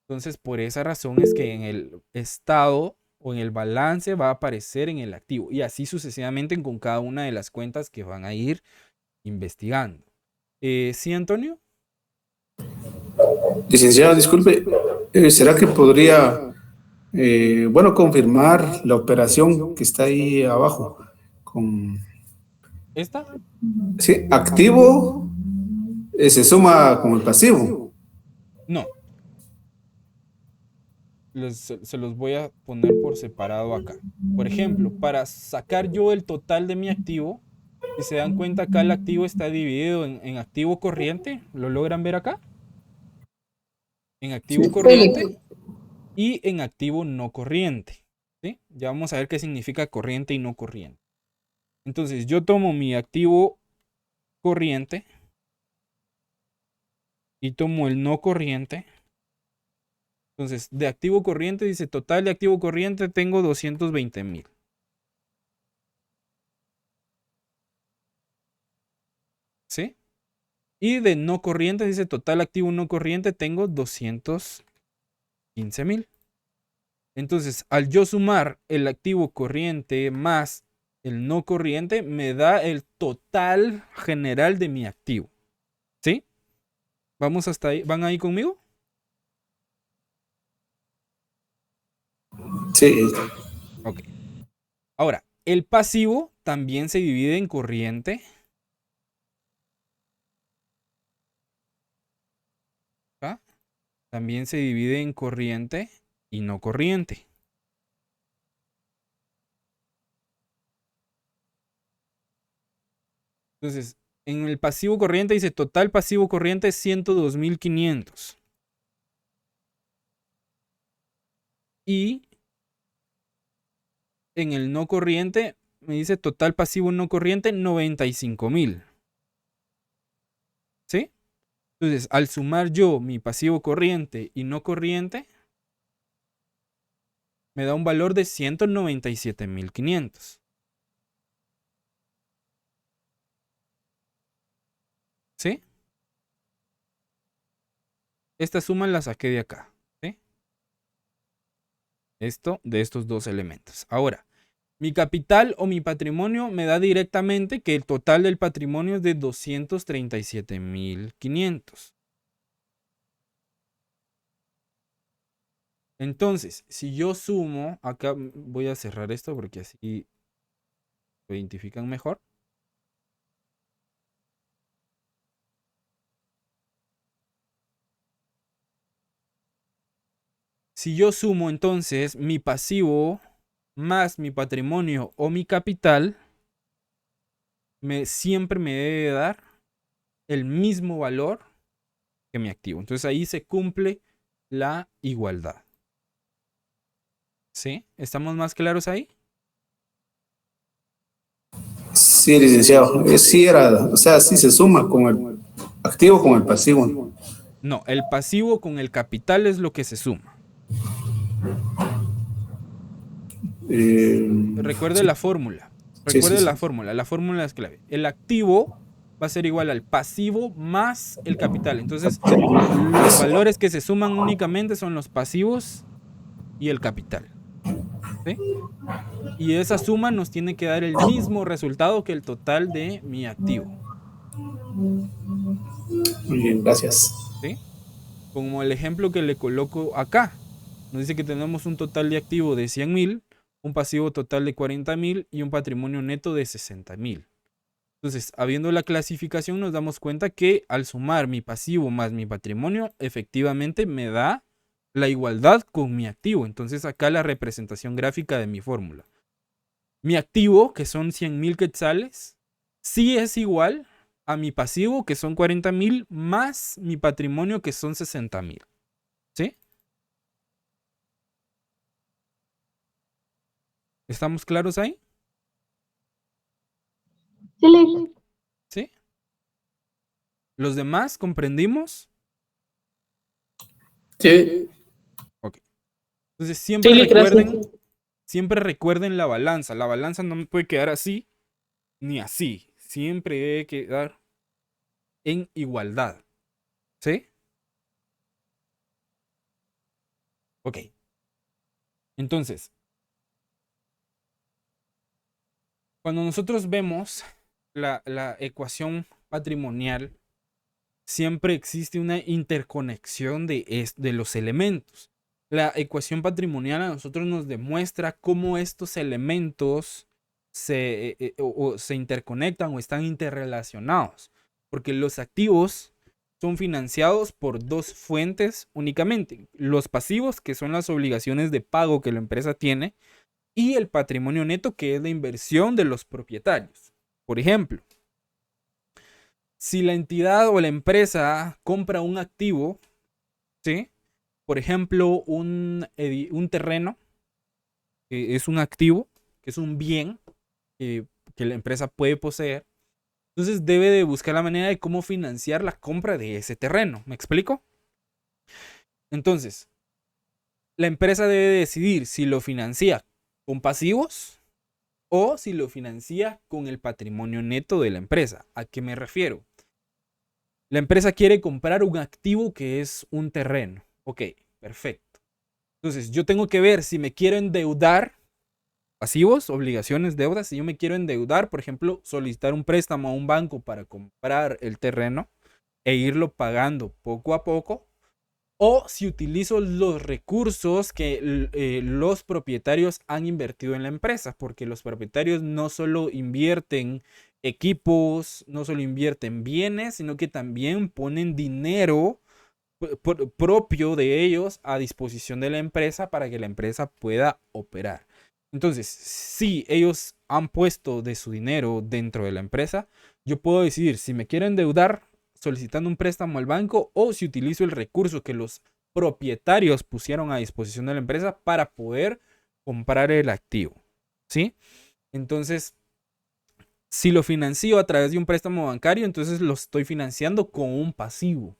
Entonces, por esa razón es que en el estado o en el balance va a aparecer en el activo y así sucesivamente con cada una de las cuentas que van a ir investigando. ¿Sí, Antonio? Licenciado, disculpe, ¿será que podría, bueno, confirmar la operación que está ahí abajo? Con, ¿Esta? sí, activo se suma con el pasivo. No. Se los voy a poner por separado acá. Por ejemplo, para sacar yo el total de mi activo, si se dan cuenta acá el activo está dividido en activo corriente. ¿Lo logran ver acá? En activo corriente y en activo no corriente. ¿Sí? Ya vamos a ver qué significa corriente y no corriente. Entonces yo tomo mi activo corriente y tomo el no corriente. Entonces, de activo corriente, dice total de activo corriente tengo 220,000. ¿Sí? Y de no corriente, dice total activo no corriente tengo 215,000. Entonces, al yo sumar el activo corriente más el no corriente, me da el total general de mi activo. ¿Sí? ¿Vamos hasta ahí? ¿Van ahí conmigo? Sí. Ok. Ahora, el pasivo también se divide en corriente. ¿Ah? También se divide en corriente y no corriente. Entonces, en el pasivo corriente dice total pasivo corriente 102,500. Y en el no corriente me dice total pasivo no corriente 95,000. ¿Sí? Entonces, al sumar yo mi pasivo corriente y no corriente, me da un valor de 197,500. ¿Sí? Esta suma la saqué de acá. ¿Sí? Esto de estos dos elementos. Ahora, mi capital o mi patrimonio me da directamente que el total del patrimonio es de 237,500. Entonces, si yo sumo, acá voy a cerrar esto porque así lo identifican mejor. Si yo sumo entonces mi pasivo más mi patrimonio o mi capital, siempre me debe dar el mismo valor que mi activo. Entonces ahí se cumple la igualdad. ¿Sí? ¿Estamos más claros ahí? Sí, licenciado. Sí era, o sea, sí se suma con el activo con el pasivo. No, el pasivo con el capital es lo que se suma. Recuerde la fórmula. Recuerde la fórmula. La fórmula es clave. El activo va a ser igual al pasivo más el capital. Entonces, los valores que se suman únicamente son los pasivos y el capital. ¿Sí? Y esa suma nos tiene que dar el mismo resultado que el total de mi activo. Muy bien, gracias. ¿Sí? Como el ejemplo que le coloco acá. Nos dice que tenemos un total de activo de 100,000, un pasivo total de 40.000 y un patrimonio neto de 60.000. Entonces, habiendo la clasificación, nos damos cuenta que al sumar mi pasivo más mi patrimonio, efectivamente me da la igualdad con mi activo. Entonces, acá la representación gráfica de mi fórmula. Mi activo, que son 100.000 quetzales, sí es igual a mi pasivo, que son 40.000, más mi patrimonio, que son 60.000. ¿Sí? ¿Estamos claros ahí? Sí, Lick. ¿Sí? ¿Los demás comprendimos? Sí. Ok. Entonces siempre Sí, gracias. siempre recuerden la balanza. La balanza no me puede quedar así ni así. Siempre debe quedar en igualdad. ¿Sí? Ok. Entonces, cuando nosotros vemos la ecuación patrimonial, siempre existe una interconexión de los elementos. La ecuación patrimonial a nosotros nos demuestra cómo estos elementos se interconectan o están interrelacionados. Porque los activos son financiados por dos fuentes únicamente. Los pasivos, que son las obligaciones de pago que la empresa tiene, y el patrimonio neto, que es la inversión de los propietarios. Por ejemplo, si la entidad o la empresa compra un activo, ¿sí? Por ejemplo, un terreno, que es un activo, que es un bien que la empresa puede poseer, entonces debe de buscar la manera de cómo financiar la compra de ese terreno. ¿Me explico? Entonces, la empresa debe decidir si lo financia con pasivos o si lo financia con el patrimonio neto de la empresa. ¿A qué me refiero? La empresa quiere comprar un activo que es un terreno. Ok, perfecto. Entonces, yo tengo que ver si me quiero endeudar, pasivos, obligaciones, deudas. Si yo me quiero endeudar, por ejemplo, solicitar un préstamo a un banco para comprar el terreno e irlo pagando poco a poco. O si utilizo los recursos que los propietarios han invertido en la empresa, porque los propietarios no solo invierten equipos, no solo invierten bienes, sino que también ponen dinero propio de ellos a disposición de la empresa para que la empresa pueda operar. Entonces, si ellos han puesto de su dinero dentro de la empresa, yo puedo decidir si me quiero endeudar solicitando un préstamo al banco o si utilizo el recurso que los propietarios pusieron a disposición de la empresa para poder comprar el activo. ¿Sí? Entonces, si lo financio a través de un préstamo bancario, entonces lo estoy financiando con un pasivo.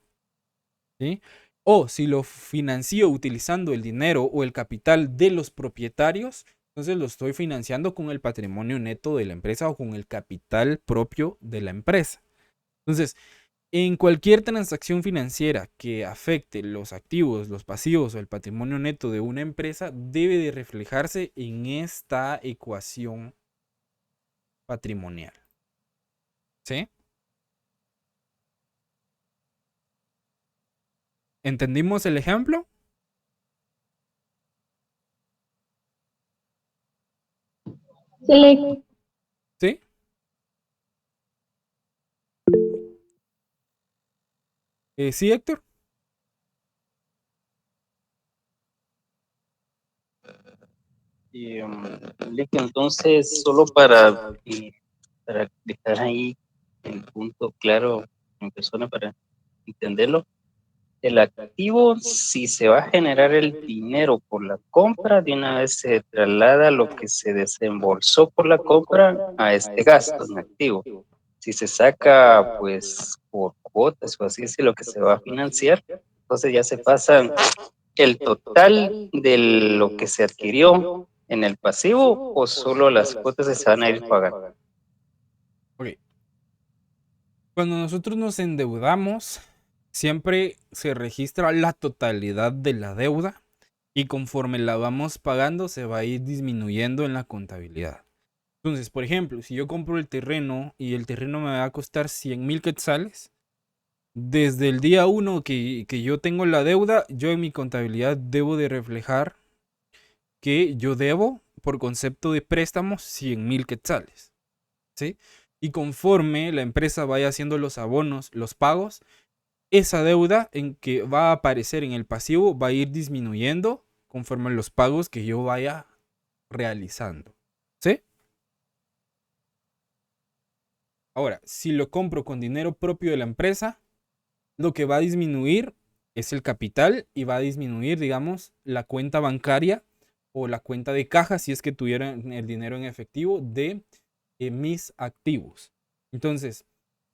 ¿Sí? O si lo financio utilizando el dinero o el capital de los propietarios, entonces lo estoy financiando con el patrimonio neto de la empresa o con el capital propio de la empresa. Entonces, en cualquier transacción financiera que afecte los activos, los pasivos o el patrimonio neto de una empresa, debe de reflejarse en esta ecuación patrimonial. ¿Sí? ¿Entendimos el ejemplo? Sí, Lick. ¿Sí? ¿Sí, Héctor? Lick, entonces, solo para dejar ahí el punto claro en persona para entenderlo, el activo, si se va a generar el dinero por la compra, de una vez se traslada lo que se desembolsó por la compra a este gasto en activo. Si se saca, pues, por cuotas o así es lo que se va a financiar, entonces ya se pasa el total de lo que se adquirió en el pasivo o solo las cuotas se van a ir pagando. Ok. Cuando nosotros nos endeudamos, siempre se registra la totalidad de la deuda y conforme la vamos pagando se va a ir disminuyendo en la contabilidad. Entonces, por ejemplo, si yo compro el terreno y el terreno me va a costar 100.000 quetzales, desde el día 1 que yo tengo la deuda, yo en mi contabilidad debo de reflejar que yo debo, por concepto de préstamos 100,000 quetzales. ¿Sí? Y conforme la empresa vaya haciendo los abonos, los pagos, esa deuda en que va a aparecer en el pasivo va a ir disminuyendo conforme a los pagos que yo vaya realizando. ¿Sí? Ahora, si lo compro con dinero propio de la empresa, lo que va a disminuir es el capital y va a disminuir, digamos, la cuenta bancaria o la cuenta de caja si es que tuviera el dinero en efectivo de mis activos. Entonces,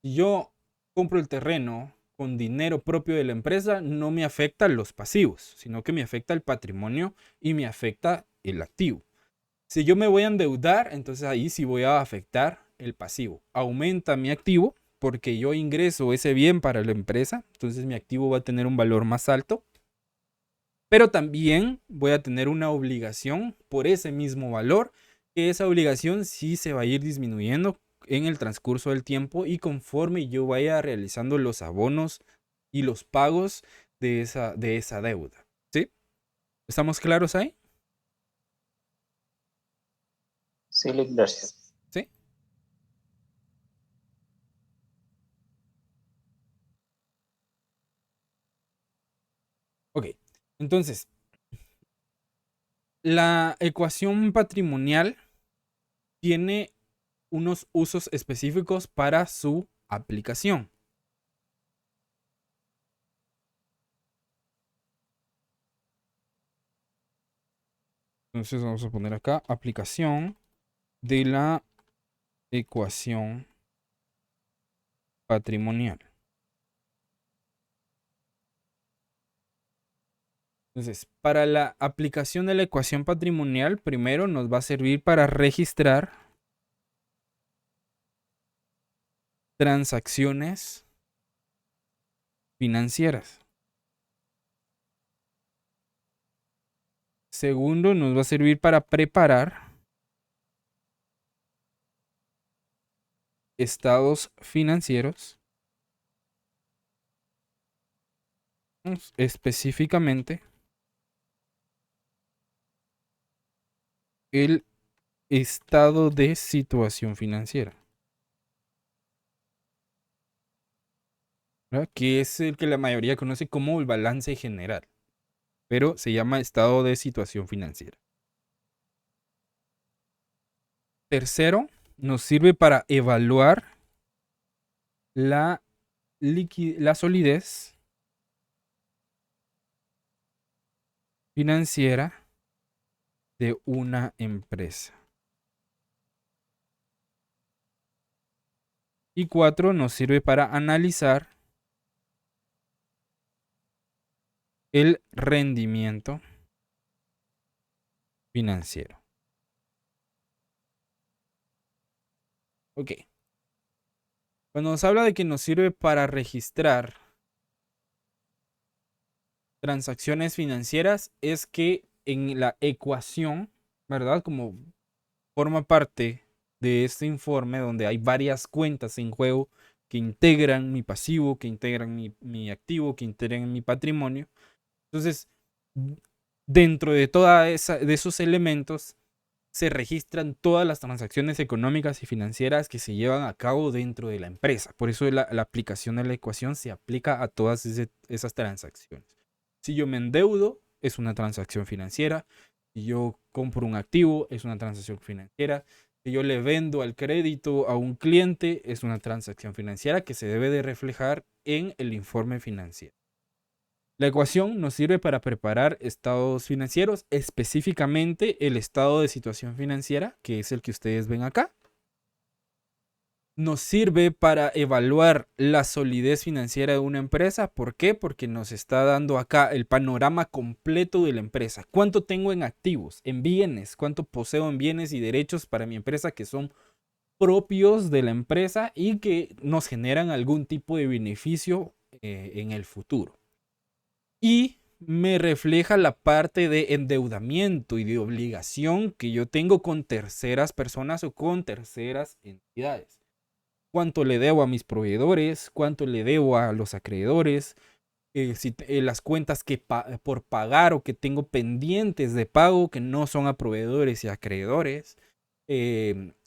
si yo compro el terreno con dinero propio de la empresa, no me afecta los pasivos, sino que me afecta el patrimonio y me afecta el activo. Si yo me voy a endeudar, entonces ahí sí voy a afectar el pasivo. Aumenta mi activo porque yo ingreso ese bien para la empresa, entonces mi activo va a tener un valor más alto. Pero también voy a tener una obligación por ese mismo valor, que esa obligación sí se va a ir disminuyendo en el transcurso del tiempo y conforme yo vaya realizando los abonos y los pagos de esa deuda. ¿Sí? ¿Estamos claros ahí? Sí, gracias. ¿Sí? Ok, entonces, la ecuación patrimonial tiene unos usos específicos para su aplicación. Entonces vamos a poner acá aplicación de la ecuación patrimonial. Entonces, para la aplicación de la ecuación patrimonial, primero nos va a servir para registrar transacciones financieras. Segundo, nos va a servir para preparar estados financieros, específicamente el estado de situación financiera, ¿verdad? Que es el que la mayoría conoce como el balance general, pero se llama estado de situación financiera. Tercero, nos sirve para evaluar la solidez financiera de una empresa. Y cuatro, nos sirve para analizar el rendimiento financiero. Ok. Cuando nos habla de que nos sirve para registrar transacciones financieras, es que en la ecuación, ¿verdad? Como forma parte de este informe donde hay varias cuentas en juego que integran mi pasivo, que integran mi activo, que integran mi patrimonio. Entonces, dentro de de esos elementos se registran todas las transacciones económicas y financieras que se llevan a cabo dentro de la empresa. Por eso la aplicación de la ecuación se aplica a todas esas transacciones. Si yo me endeudo, es una transacción financiera. Si yo compro un activo, es una transacción financiera. Si yo le vendo al crédito a un cliente, es una transacción financiera que se debe de reflejar en el informe financiero. La ecuación nos sirve para preparar estados financieros, específicamente el estado de situación financiera, que es el que ustedes ven acá. Nos sirve para evaluar la solidez financiera de una empresa. ¿Por qué? Porque nos está dando acá el panorama completo de la empresa. ¿Cuánto tengo en activos, en bienes? ¿Cuánto poseo en bienes y derechos para mi empresa que son propios de la empresa y que nos generan algún tipo de beneficio en el futuro? Y me refleja la parte de endeudamiento y de obligación que yo tengo con terceras personas o con terceras entidades. ¿Cuánto le debo a mis proveedores? ¿Cuánto le debo a los acreedores? las cuentas por pagar o que tengo pendientes de pago que no son a proveedores y acreedores,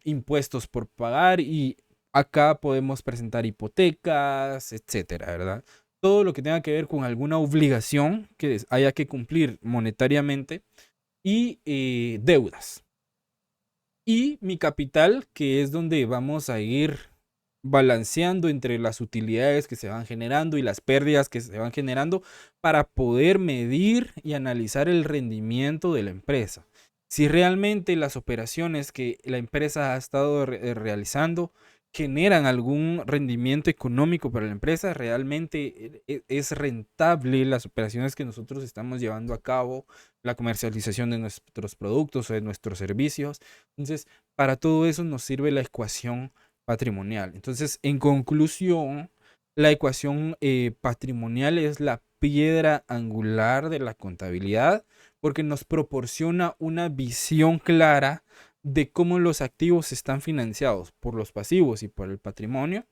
impuestos por pagar, y acá podemos presentar hipotecas, etcétera, ¿verdad? Todo lo que tenga que ver con alguna obligación que haya que cumplir monetariamente y deudas. Y mi capital, que es donde vamos a ir balanceando entre las utilidades que se van generando y las pérdidas que se van generando para poder medir y analizar el rendimiento de la empresa. Si realmente las operaciones que la empresa ha estado realizando generan algún rendimiento económico para la empresa, realmente es rentable las operaciones que nosotros estamos llevando a cabo, la comercialización de nuestros productos o de nuestros servicios. Entonces, para todo eso nos sirve la ecuación patrimonial. Entonces, en conclusión, la ecuación patrimonial es la piedra angular de la contabilidad porque nos proporciona una visión clara de cómo los activos están financiados por los pasivos y por el patrimonio,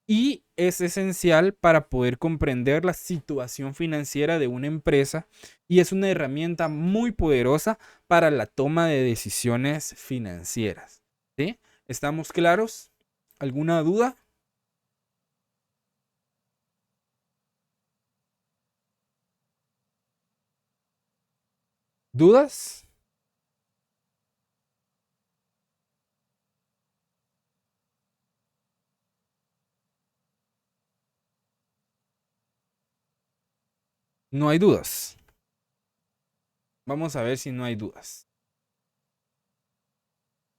y es esencial para poder comprender la situación financiera de una empresa y es una herramienta muy poderosa para la toma de decisiones financieras. ¿Sí? ¿Estamos claros? ¿Alguna duda? ¿Dudas? No hay dudas. Vamos a ver si no hay dudas.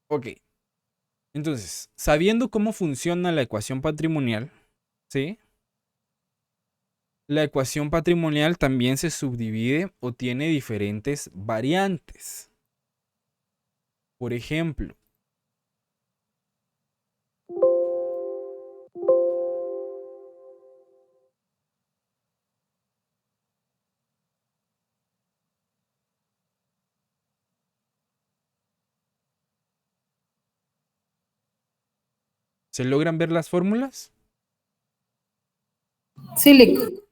Ok. Entonces, sabiendo cómo funciona la ecuación patrimonial, ¿sí? La ecuación patrimonial también se subdivide o tiene diferentes variantes. Por ejemplo, ¿se logran ver las fórmulas? Sí, Lick.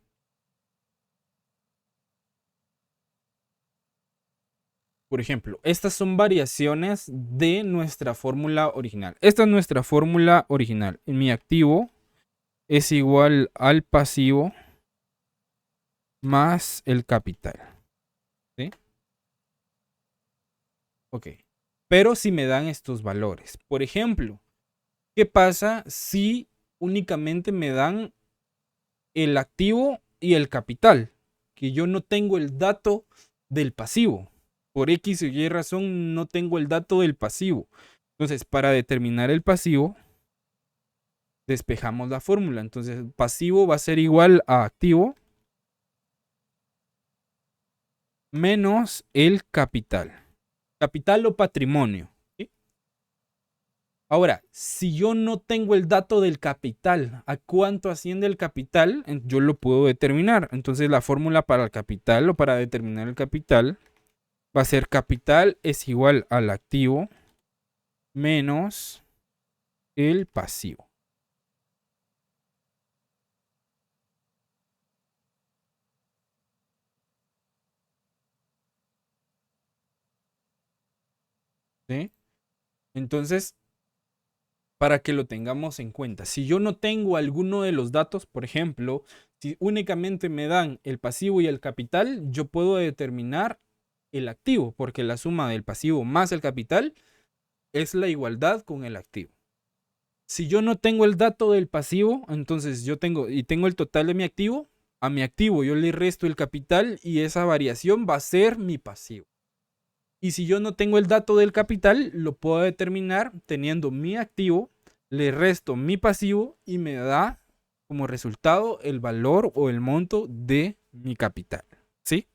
Por ejemplo, estas son variaciones de nuestra fórmula original. Esta es nuestra fórmula original. Mi activo es igual al pasivo más el capital. ¿Sí? Ok. Pero si me dan estos valores. Por ejemplo, ¿qué pasa si únicamente me dan el activo y el capital? Que yo no tengo el dato del pasivo. Por X o Y razón no tengo el dato del pasivo. Entonces, para determinar el pasivo, despejamos la fórmula. Entonces, pasivo va a ser igual a activo menos el capital. Capital o patrimonio. ¿Sí? Ahora, si yo no tengo el dato del capital, ¿a cuánto asciende el capital? Yo lo puedo determinar. Entonces, la fórmula para el capital o para determinar el capital va a ser capital es igual al activo menos el pasivo. ¿Sí? Entonces, para que lo tengamos en cuenta, si yo no tengo alguno de los datos, por ejemplo, si únicamente me dan el pasivo y el capital, yo puedo determinar el activo, porque la suma del pasivo más el capital es la igualdad con el activo. Si yo no tengo el dato del pasivo, entonces yo tengo el total de mi activo, a mi activo yo le resto el capital y esa variación va a ser mi pasivo. Y si yo no tengo el dato del capital, lo puedo determinar teniendo mi activo, le resto mi pasivo y me da como resultado el valor o el monto de mi capital. ¿Sí?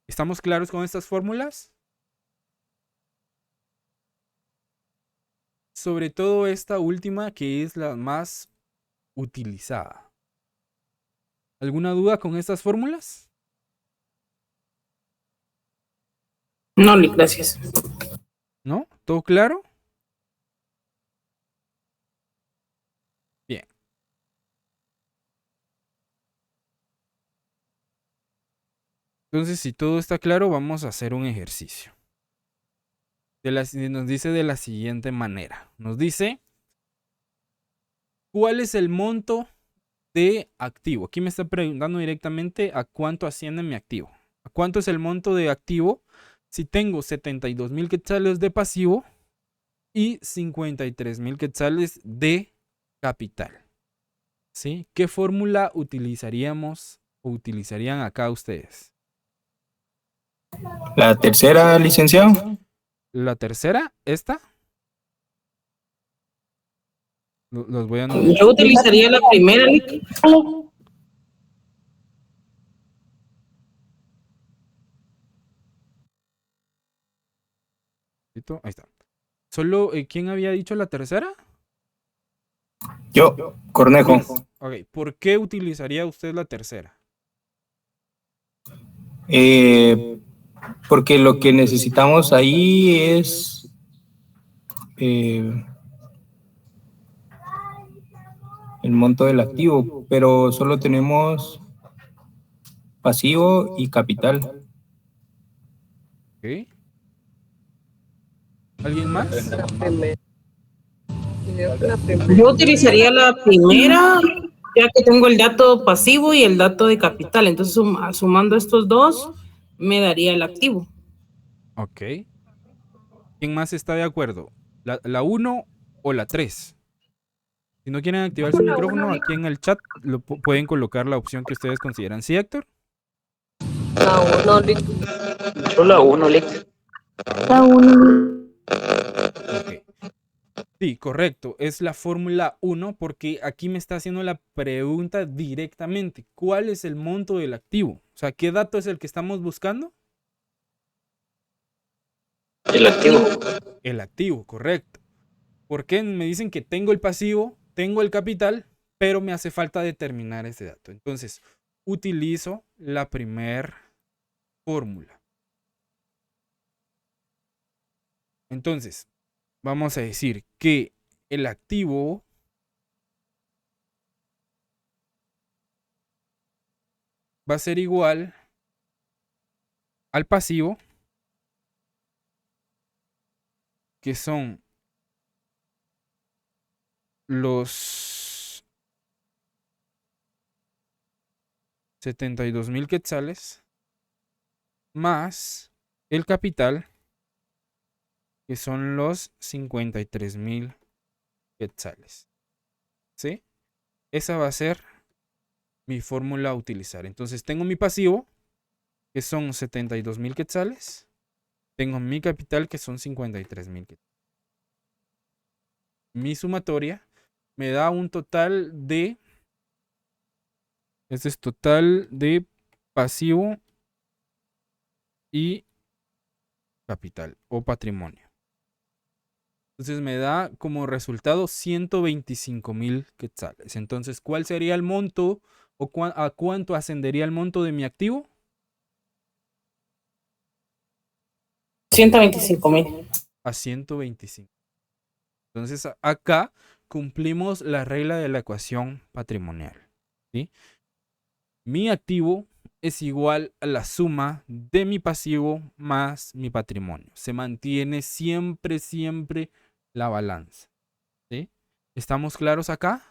¿Estamos claros con estas fórmulas? Sobre todo esta última, que es la más utilizada. ¿Alguna duda con estas fórmulas? No, Lick, gracias. ¿No? ¿Todo claro? Bien. Entonces, si todo está claro, vamos a hacer un ejercicio. Nos dice de la siguiente manera. Nos dice, ¿cuál es el monto de activo? Aquí me está preguntando directamente a cuánto asciende mi activo. ¿A cuánto es el monto de activo si tengo 72,000 quetzales de pasivo y 53,000 quetzales de capital? ¿Sí? ¿Qué fórmula utilizaríamos o utilizarían acá ustedes? La tercera, licenciado. La tercera, esta. Los voy a Yo utilizaría la primera, Lick. Ahí está. Solo, ¿quién había dicho la tercera? Yo, Cornejo. Luis. Ok, ¿por qué utilizaría usted la tercera? Porque lo que necesitamos ahí es el monto del activo, pero solo tenemos pasivo y capital. Ok. ¿Alguien más? La primera. Creo que la primera. Yo utilizaría la primera, ya que tengo el dato pasivo y el dato de capital. Entonces, sumando estos dos, me daría el activo. Ok. ¿Quién más está de acuerdo? ¿La 1 o la 3? Si no quieren activar su micrófono, aquí en el chat pueden colocar la opción que ustedes consideran. ¿Sí, Héctor? La 1, Lick. Yo la 1, Lick. La 1. Ok. Sí, correcto. Es la fórmula 1 porque aquí me está haciendo la pregunta directamente. ¿Cuál es el monto del activo? O sea, ¿qué dato es el que estamos buscando? El activo. El activo, correcto. ¿Por qué me dicen que tengo el pasivo, tengo el capital, pero me hace falta determinar ese dato? Entonces, utilizo la primer fórmula. Entonces, vamos a decir que el activo va a ser igual al pasivo, que son los 72,000 quetzales más el capital, que son los 53,000 quetzales. ¿Sí? Esa va a ser mi fórmula a utilizar. Entonces tengo mi pasivo, que son 72,000 quetzales. Tengo mi capital, que son 53,000 quetzales. Mi sumatoria me da un total de... Este es total de pasivo y capital o patrimonio. Entonces me da como resultado 125,000 quetzales. Entonces, ¿cuál sería el monto o a cuánto ascendería el monto de mi activo? 125,000. A 125. Entonces, acá cumplimos la regla de la ecuación patrimonial. ¿Sí? Mi activo es igual a la suma de mi pasivo más mi patrimonio. Se mantiene siempre, siempre la balanza. ¿Sí? ¿Estamos claros acá?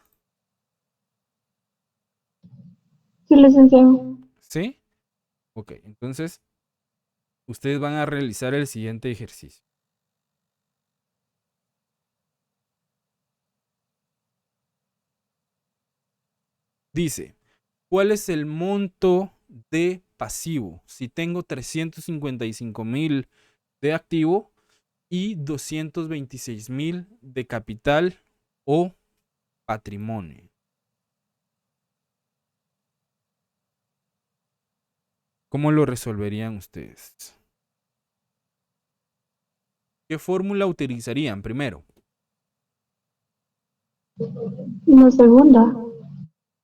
Sí, licenciado. ¿Sí? Ok, entonces ustedes van a realizar el siguiente ejercicio. Dice, ¿cuál es el monto de pasivo? Si tengo 355,000 de activo y 226,000 de capital o patrimonio. ¿Cómo lo resolverían ustedes? ¿Qué fórmula utilizarían primero? La segunda.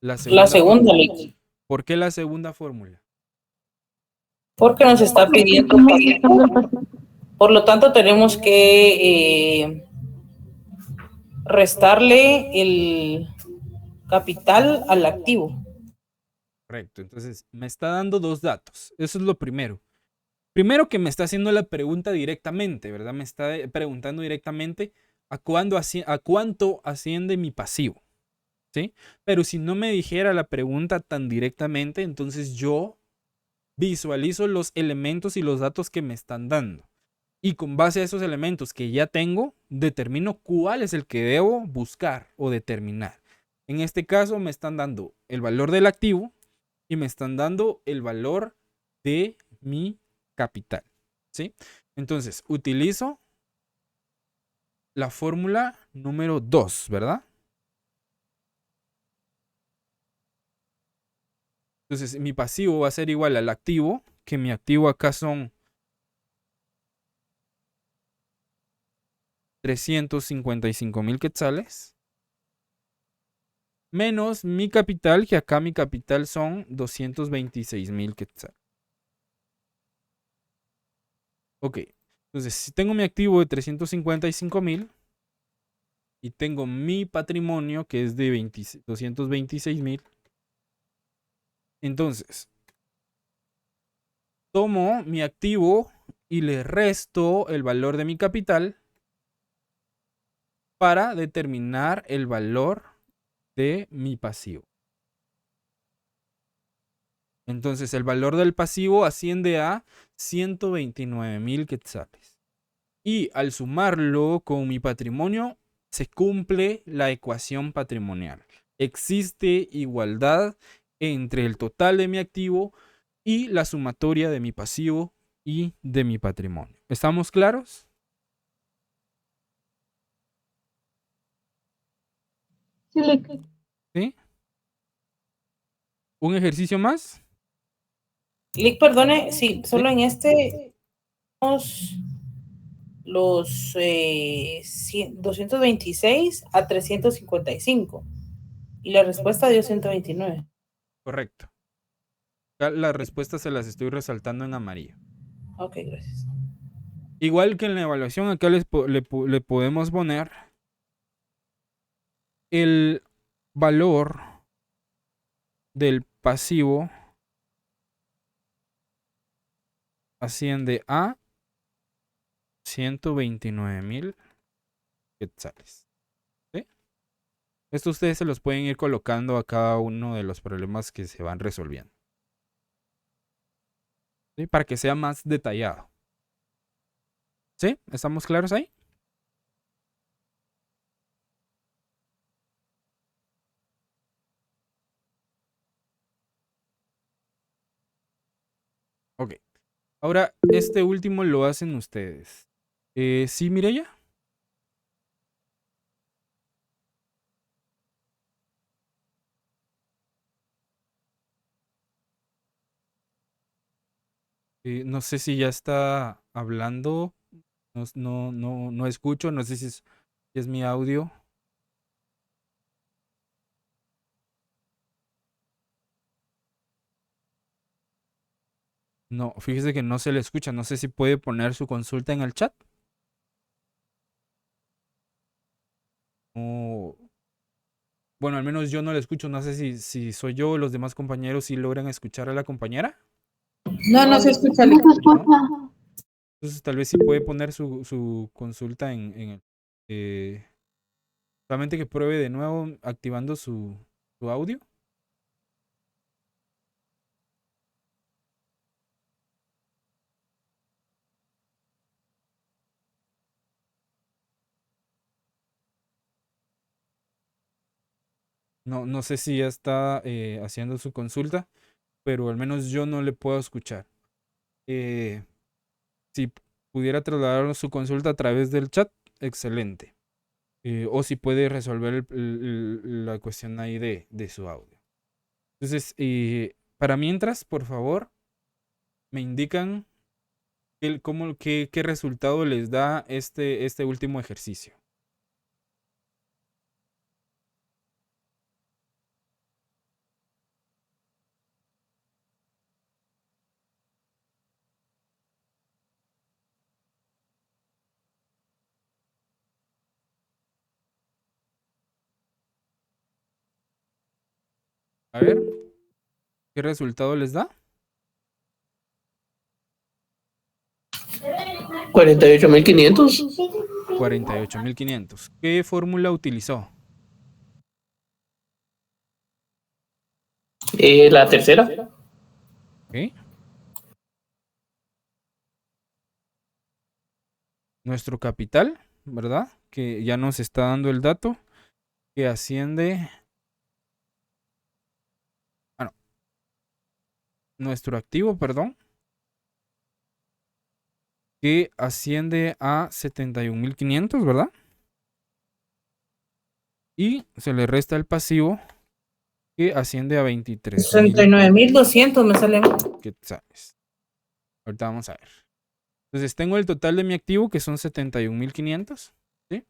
La La segunda, fórmula. Lick. ¿Por qué la segunda fórmula? Porque nos está pidiendo pasivo. Por lo tanto, tenemos que restarle el capital al activo. Correcto. Entonces, me está dando dos datos. Eso es lo primero. Primero que me está haciendo la pregunta directamente, ¿verdad? Me está preguntando directamente a cuánto asciende mi pasivo, ¿sí? Pero si no me dijera la pregunta tan directamente, entonces yo visualizo los elementos y los datos que me están dando. Y con base a esos elementos que ya tengo, determino cuál es el que debo buscar o determinar. En este caso me están dando el valor del activo y me están dando el valor de mi capital, ¿sí? Entonces, utilizo la fórmula número 2, ¿verdad? Entonces, mi pasivo va a ser igual al activo, que mi activo acá son 355,000 quetzales, menos mi capital, que acá mi capital son 226,000 quetzales. Ok, entonces si tengo mi activo de 355,000 y tengo mi patrimonio que es de 226,000, entonces tomo mi activo y le resto el valor de mi capital para determinar el valor de mi pasivo. Entonces el valor del pasivo asciende a 129,000 quetzales. Y al sumarlo con mi patrimonio, se cumple la ecuación patrimonial. Existe igualdad entre el total de mi activo y la sumatoria de mi pasivo y de mi patrimonio. ¿Estamos claros? ¿Sí? ¿Un ejercicio más? Lick, perdone, sí, solo en este los 226 a 355 y la respuesta dio 129. Correcto. Las respuestas se las estoy resaltando en amarillo. Ok, gracias. Igual que en la evaluación, acá le podemos poner el valor del pasivo asciende a 129,000 quetzales. ¿Sí? Esto ustedes se los pueden ir colocando a cada uno de los problemas que se van resolviendo. ¿Sí? Para que sea más detallado. ¿Sí? ¿Estamos claros ahí? Ok. Ahora, este último lo hacen ustedes. ¿Sí, Mireya? No sé si ya está hablando. No escucho. No sé si es mi audio. No, fíjese que no se le escucha. No sé si puede poner su consulta en el chat. O, bueno, al menos yo no le escucho. No sé si soy yo o los demás compañeros si logran escuchar a la compañera. No, no se escucha, Lick. ¿No? Entonces tal vez sí puede poner su consulta en el... solamente que pruebe de nuevo activando su audio. No sé si ya está haciendo su consulta, pero al menos yo no le puedo escuchar. Si pudiera trasladar su consulta a través del chat, excelente. O si puede resolver la cuestión ahí de su audio. Entonces, para mientras, por favor, me indican qué resultado les da este último ejercicio. A ver. ¿Qué resultado les da? 48.500. 48.500. ¿Qué fórmula utilizó? La tercera. ¿Ok? Nuestro capital, ¿verdad? Que ya nos está dando el dato, que asciende... Ah, no. Nuestro activo, perdón, que asciende a 71.500, ¿verdad? Y se le resta el pasivo, que asciende a 23.000 69.200 me sale. quetzales. Ahorita vamos a ver. Entonces tengo el total de mi activo, que son 71.500, ¿sí?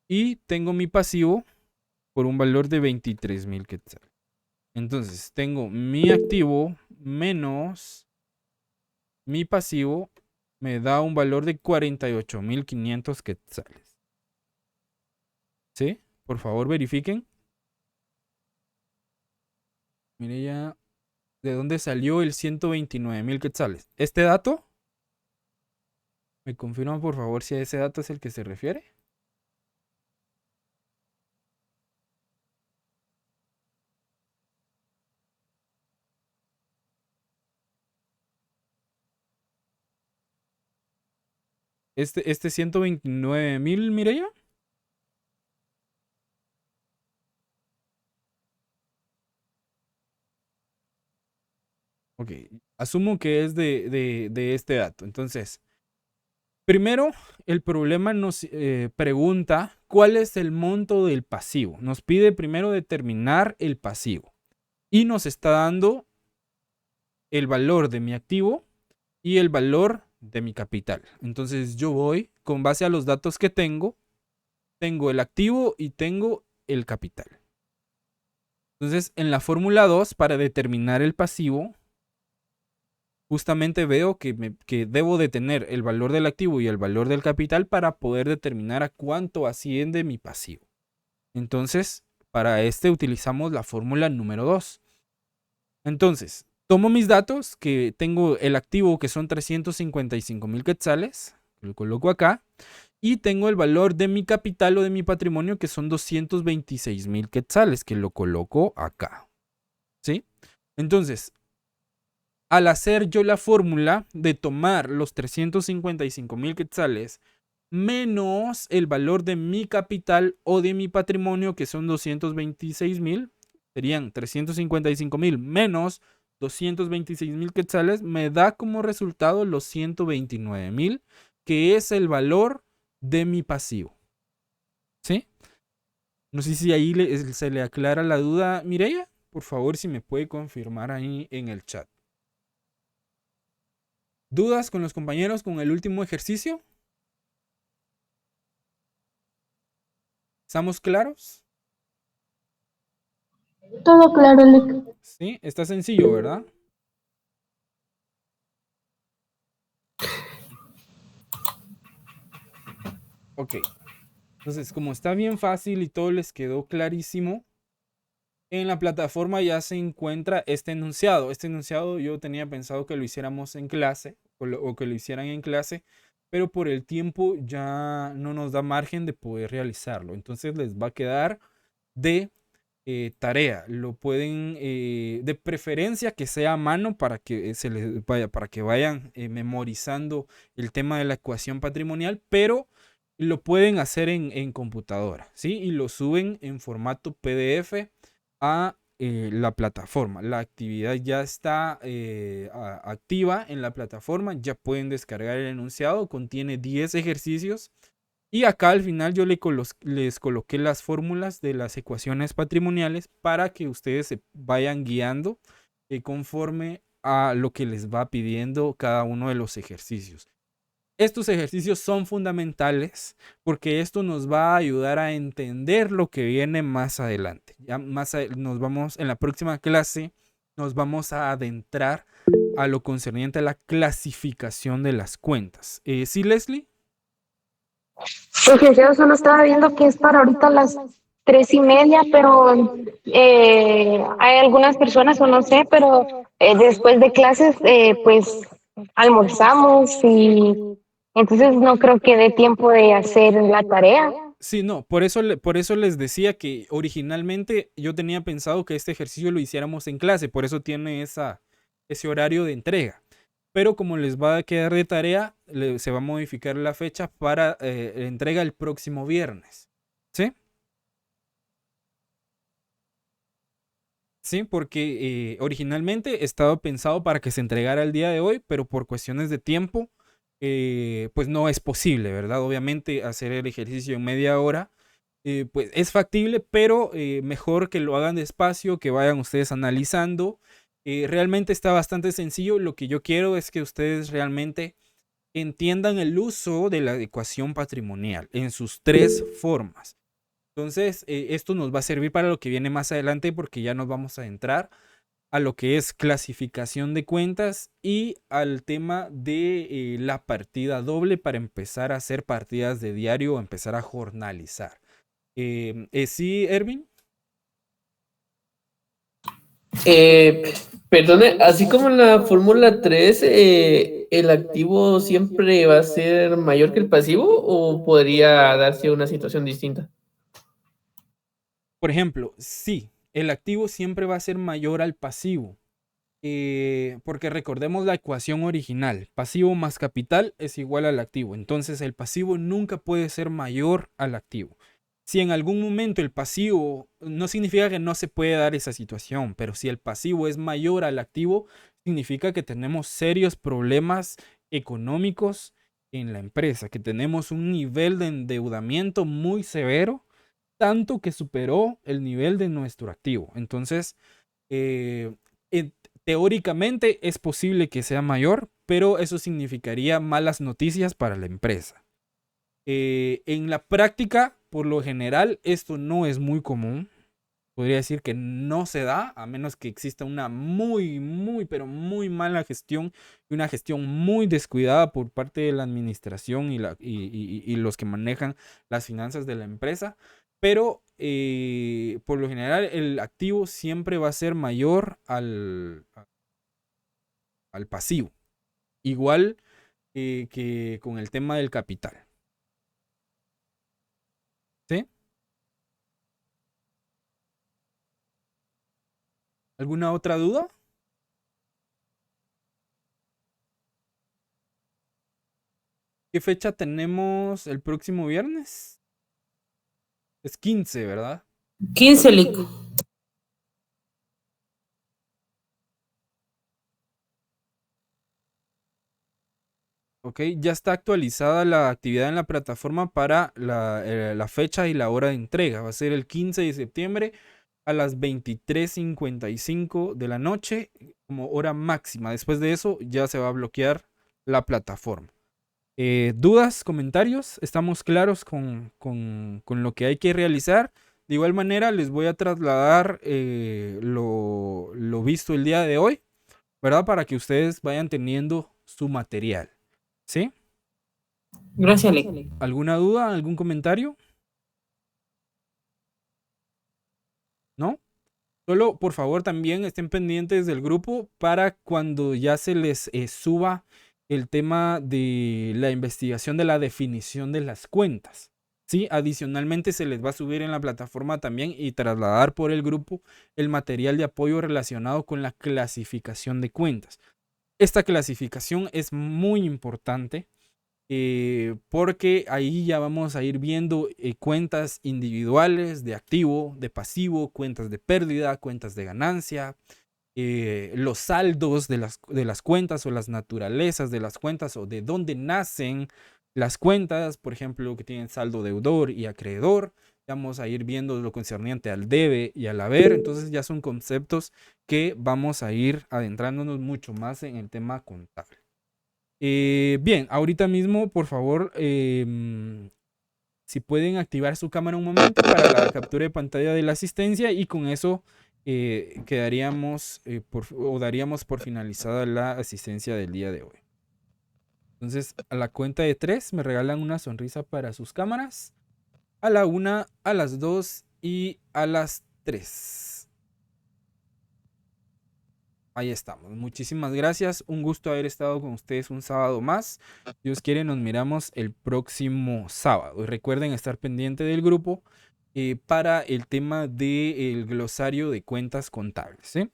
Y tengo mi pasivo por un valor de 23.000 quetzales. Entonces tengo mi activo menos mi pasivo, me da un valor de 48.500 quetzales. ¿Sí? Por favor, verifiquen. Mire ya de dónde salió el 129.000 quetzales. ¿Este dato? ¿Me confirman, por favor, si a ese dato es el que se refiere? Este 129.000, Mireya. Ok, asumo que es de este dato. Entonces, primero, el problema nos pregunta cuál es el monto del pasivo. Nos pide primero determinar el pasivo. Y nos está dando el valor de mi activo y el valor de mi capital. Entonces yo voy, con base a los datos que tengo el activo y tengo el capital. Entonces, en la fórmula 2, para determinar el pasivo, justamente veo que debo de tener el valor del activo y el valor del capital para poder determinar a cuánto asciende mi pasivo. Entonces, para este utilizamos la fórmula número 2. Entonces, tomo mis datos, que tengo el activo que son 355.000 quetzales, lo coloco acá, y tengo el valor de mi capital o de mi patrimonio que son 226.000 quetzales, que lo coloco acá. ¿Sí? Entonces, al hacer yo la fórmula de tomar los 355.000 quetzales menos el valor de mi capital o de mi patrimonio, que son 226.000, serían 355.000 menos 226.000 quetzales, me da como resultado los 129.000, que es el valor de mi pasivo. ¿Sí? No sé si ahí se le aclara la duda, Mireya. Por favor, si me puede confirmar ahí en el chat. ¿Dudas con los compañeros con el último ejercicio? ¿Estamos claros? Todo claro, Lick. Sí, está sencillo, ¿verdad? Ok. Entonces, como está bien fácil y todo les quedó clarísimo, en la plataforma ya se encuentra este enunciado. Este enunciado yo tenía pensado que lo hiciéramos en clase o que lo hicieran en clase, pero por el tiempo ya no nos da margen de poder realizarlo. Entonces les va a quedar de tarea. Lo pueden, de preferencia que sea a mano para que se les vaya, para que vayan memorizando el tema de la ecuación patrimonial, pero lo pueden hacer en computadora, ¿sí? Y lo suben en formato PDF a la plataforma. La actividad ya está activa en la plataforma. Ya pueden descargar el enunciado. Contiene 10 ejercicios. Y acá al final yo les coloqué las fórmulas de las ecuaciones patrimoniales para que ustedes se vayan guiando conforme a lo que les va pidiendo cada uno de los ejercicios. Estos ejercicios son fundamentales porque esto nos va a ayudar a entender lo que viene más adelante. Ya nos vamos, en la próxima clase, nos vamos a adentrar a lo concerniente a la clasificación de las cuentas. ¿Sí, Leslie? Porque yo solo estaba viendo que es para ahorita las 3:30, pero hay algunas personas, o no sé, pero después de clases, pues almorzamos y entonces no creo que dé tiempo de hacer la tarea. Sí, no, por eso les decía que originalmente yo tenía pensado que este ejercicio lo hiciéramos en clase, por eso tiene ese horario de entrega. Pero como les va a quedar de tarea, se va a modificar la fecha para entrega el próximo viernes. ¿Sí? Sí, porque originalmente estaba pensado para que se entregara el día de hoy, pero por cuestiones de tiempo, pues no es posible, ¿verdad? Obviamente hacer el ejercicio en media hora, pues es factible, pero mejor que lo hagan despacio, que vayan ustedes analizando. Realmente está bastante sencillo. Lo que yo quiero es que ustedes realmente entiendan el uso de la ecuación patrimonial en sus tres formas. Entonces, esto nos va a servir para lo que viene más adelante porque ya nos vamos a entrar a lo que es clasificación de cuentas y al tema de la partida doble para empezar a hacer partidas de diario o empezar a jornalizar. ¿Sí, Ervin? Perdone, así como en la Fórmula 3, ¿el activo siempre va a ser mayor que el pasivo o podría darse una situación distinta? Por ejemplo, sí, el activo siempre va a ser mayor al pasivo. Porque recordemos la ecuación original, pasivo más capital es igual al activo, entonces el pasivo nunca puede ser mayor al activo. Si en algún momento el pasivo, no significa que no se puede dar esa situación, pero si el pasivo es mayor al activo, significa que tenemos serios problemas económicos en la empresa, que tenemos un nivel de endeudamiento muy severo, tanto que superó el nivel de nuestro activo. Entonces, eh, teóricamente es posible que sea mayor, pero eso significaría malas noticias para la empresa. En la práctica, por lo general, esto no es muy común. Podría decir que no se da, a menos que exista una pero muy mala gestión y una gestión muy descuidada por parte de la administración y los que manejan las finanzas de la empresa. Pero por lo general el activo siempre va a ser mayor al pasivo. Igual que con el tema del capital. ¿Sí? ¿Alguna otra duda? ¿Qué fecha tenemos el próximo viernes? Es 15, ¿verdad? 15, Lic. Ok, ya está actualizada la actividad en la plataforma para la fecha y la hora de entrega. Va a ser el 15 de septiembre a las 23:55 de la noche como hora máxima. Después de eso ya se va a bloquear la plataforma. ¿Dudas, comentarios? ¿Estamos claros con lo que hay que realizar? De igual manera les voy a trasladar lo visto el día de hoy, ¿verdad? Para que ustedes vayan teniendo su material. ¿Sí? Gracias, Lic. ¿Alguna duda? ¿Algún comentario? ¿No? Solo, por favor, también estén pendientes del grupo para cuando ya se les suba el tema de la investigación de la definición de las cuentas. ¿Sí? Adicionalmente se les va a subir en la plataforma también y trasladar por el grupo el material de apoyo relacionado con la clasificación de cuentas. Esta clasificación es muy importante porque ahí ya vamos a ir viendo cuentas individuales de activo, de pasivo, cuentas de pérdida, cuentas de ganancia, los saldos de las cuentas o las naturalezas de las cuentas o de dónde nacen las cuentas, por ejemplo, que tienen saldo deudor y acreedor. Vamos a ir viendo lo concerniente al debe y al haber. Entonces ya son conceptos que vamos a ir adentrándonos mucho más en el tema contable. Bien, ahorita mismo, por favor, si pueden activar su cámara un momento para la captura de pantalla de la asistencia y con eso quedaríamos daríamos por finalizada la asistencia del día de hoy. Entonces, a la cuenta de 3 me regalan una sonrisa para sus cámaras. A la 1, a las 2 y a las 3. Ahí estamos. Muchísimas gracias. Un gusto haber estado con ustedes un sábado más. Si Dios quiere, nos miramos el próximo sábado. Y recuerden estar pendiente del grupo para el tema del glosario de cuentas contables, ¿sí?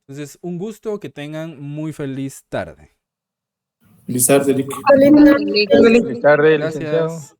Entonces, un gusto. Que tengan muy feliz tarde. Feliz tarde, Lick. Feliz tarde, licenciado. Gracias.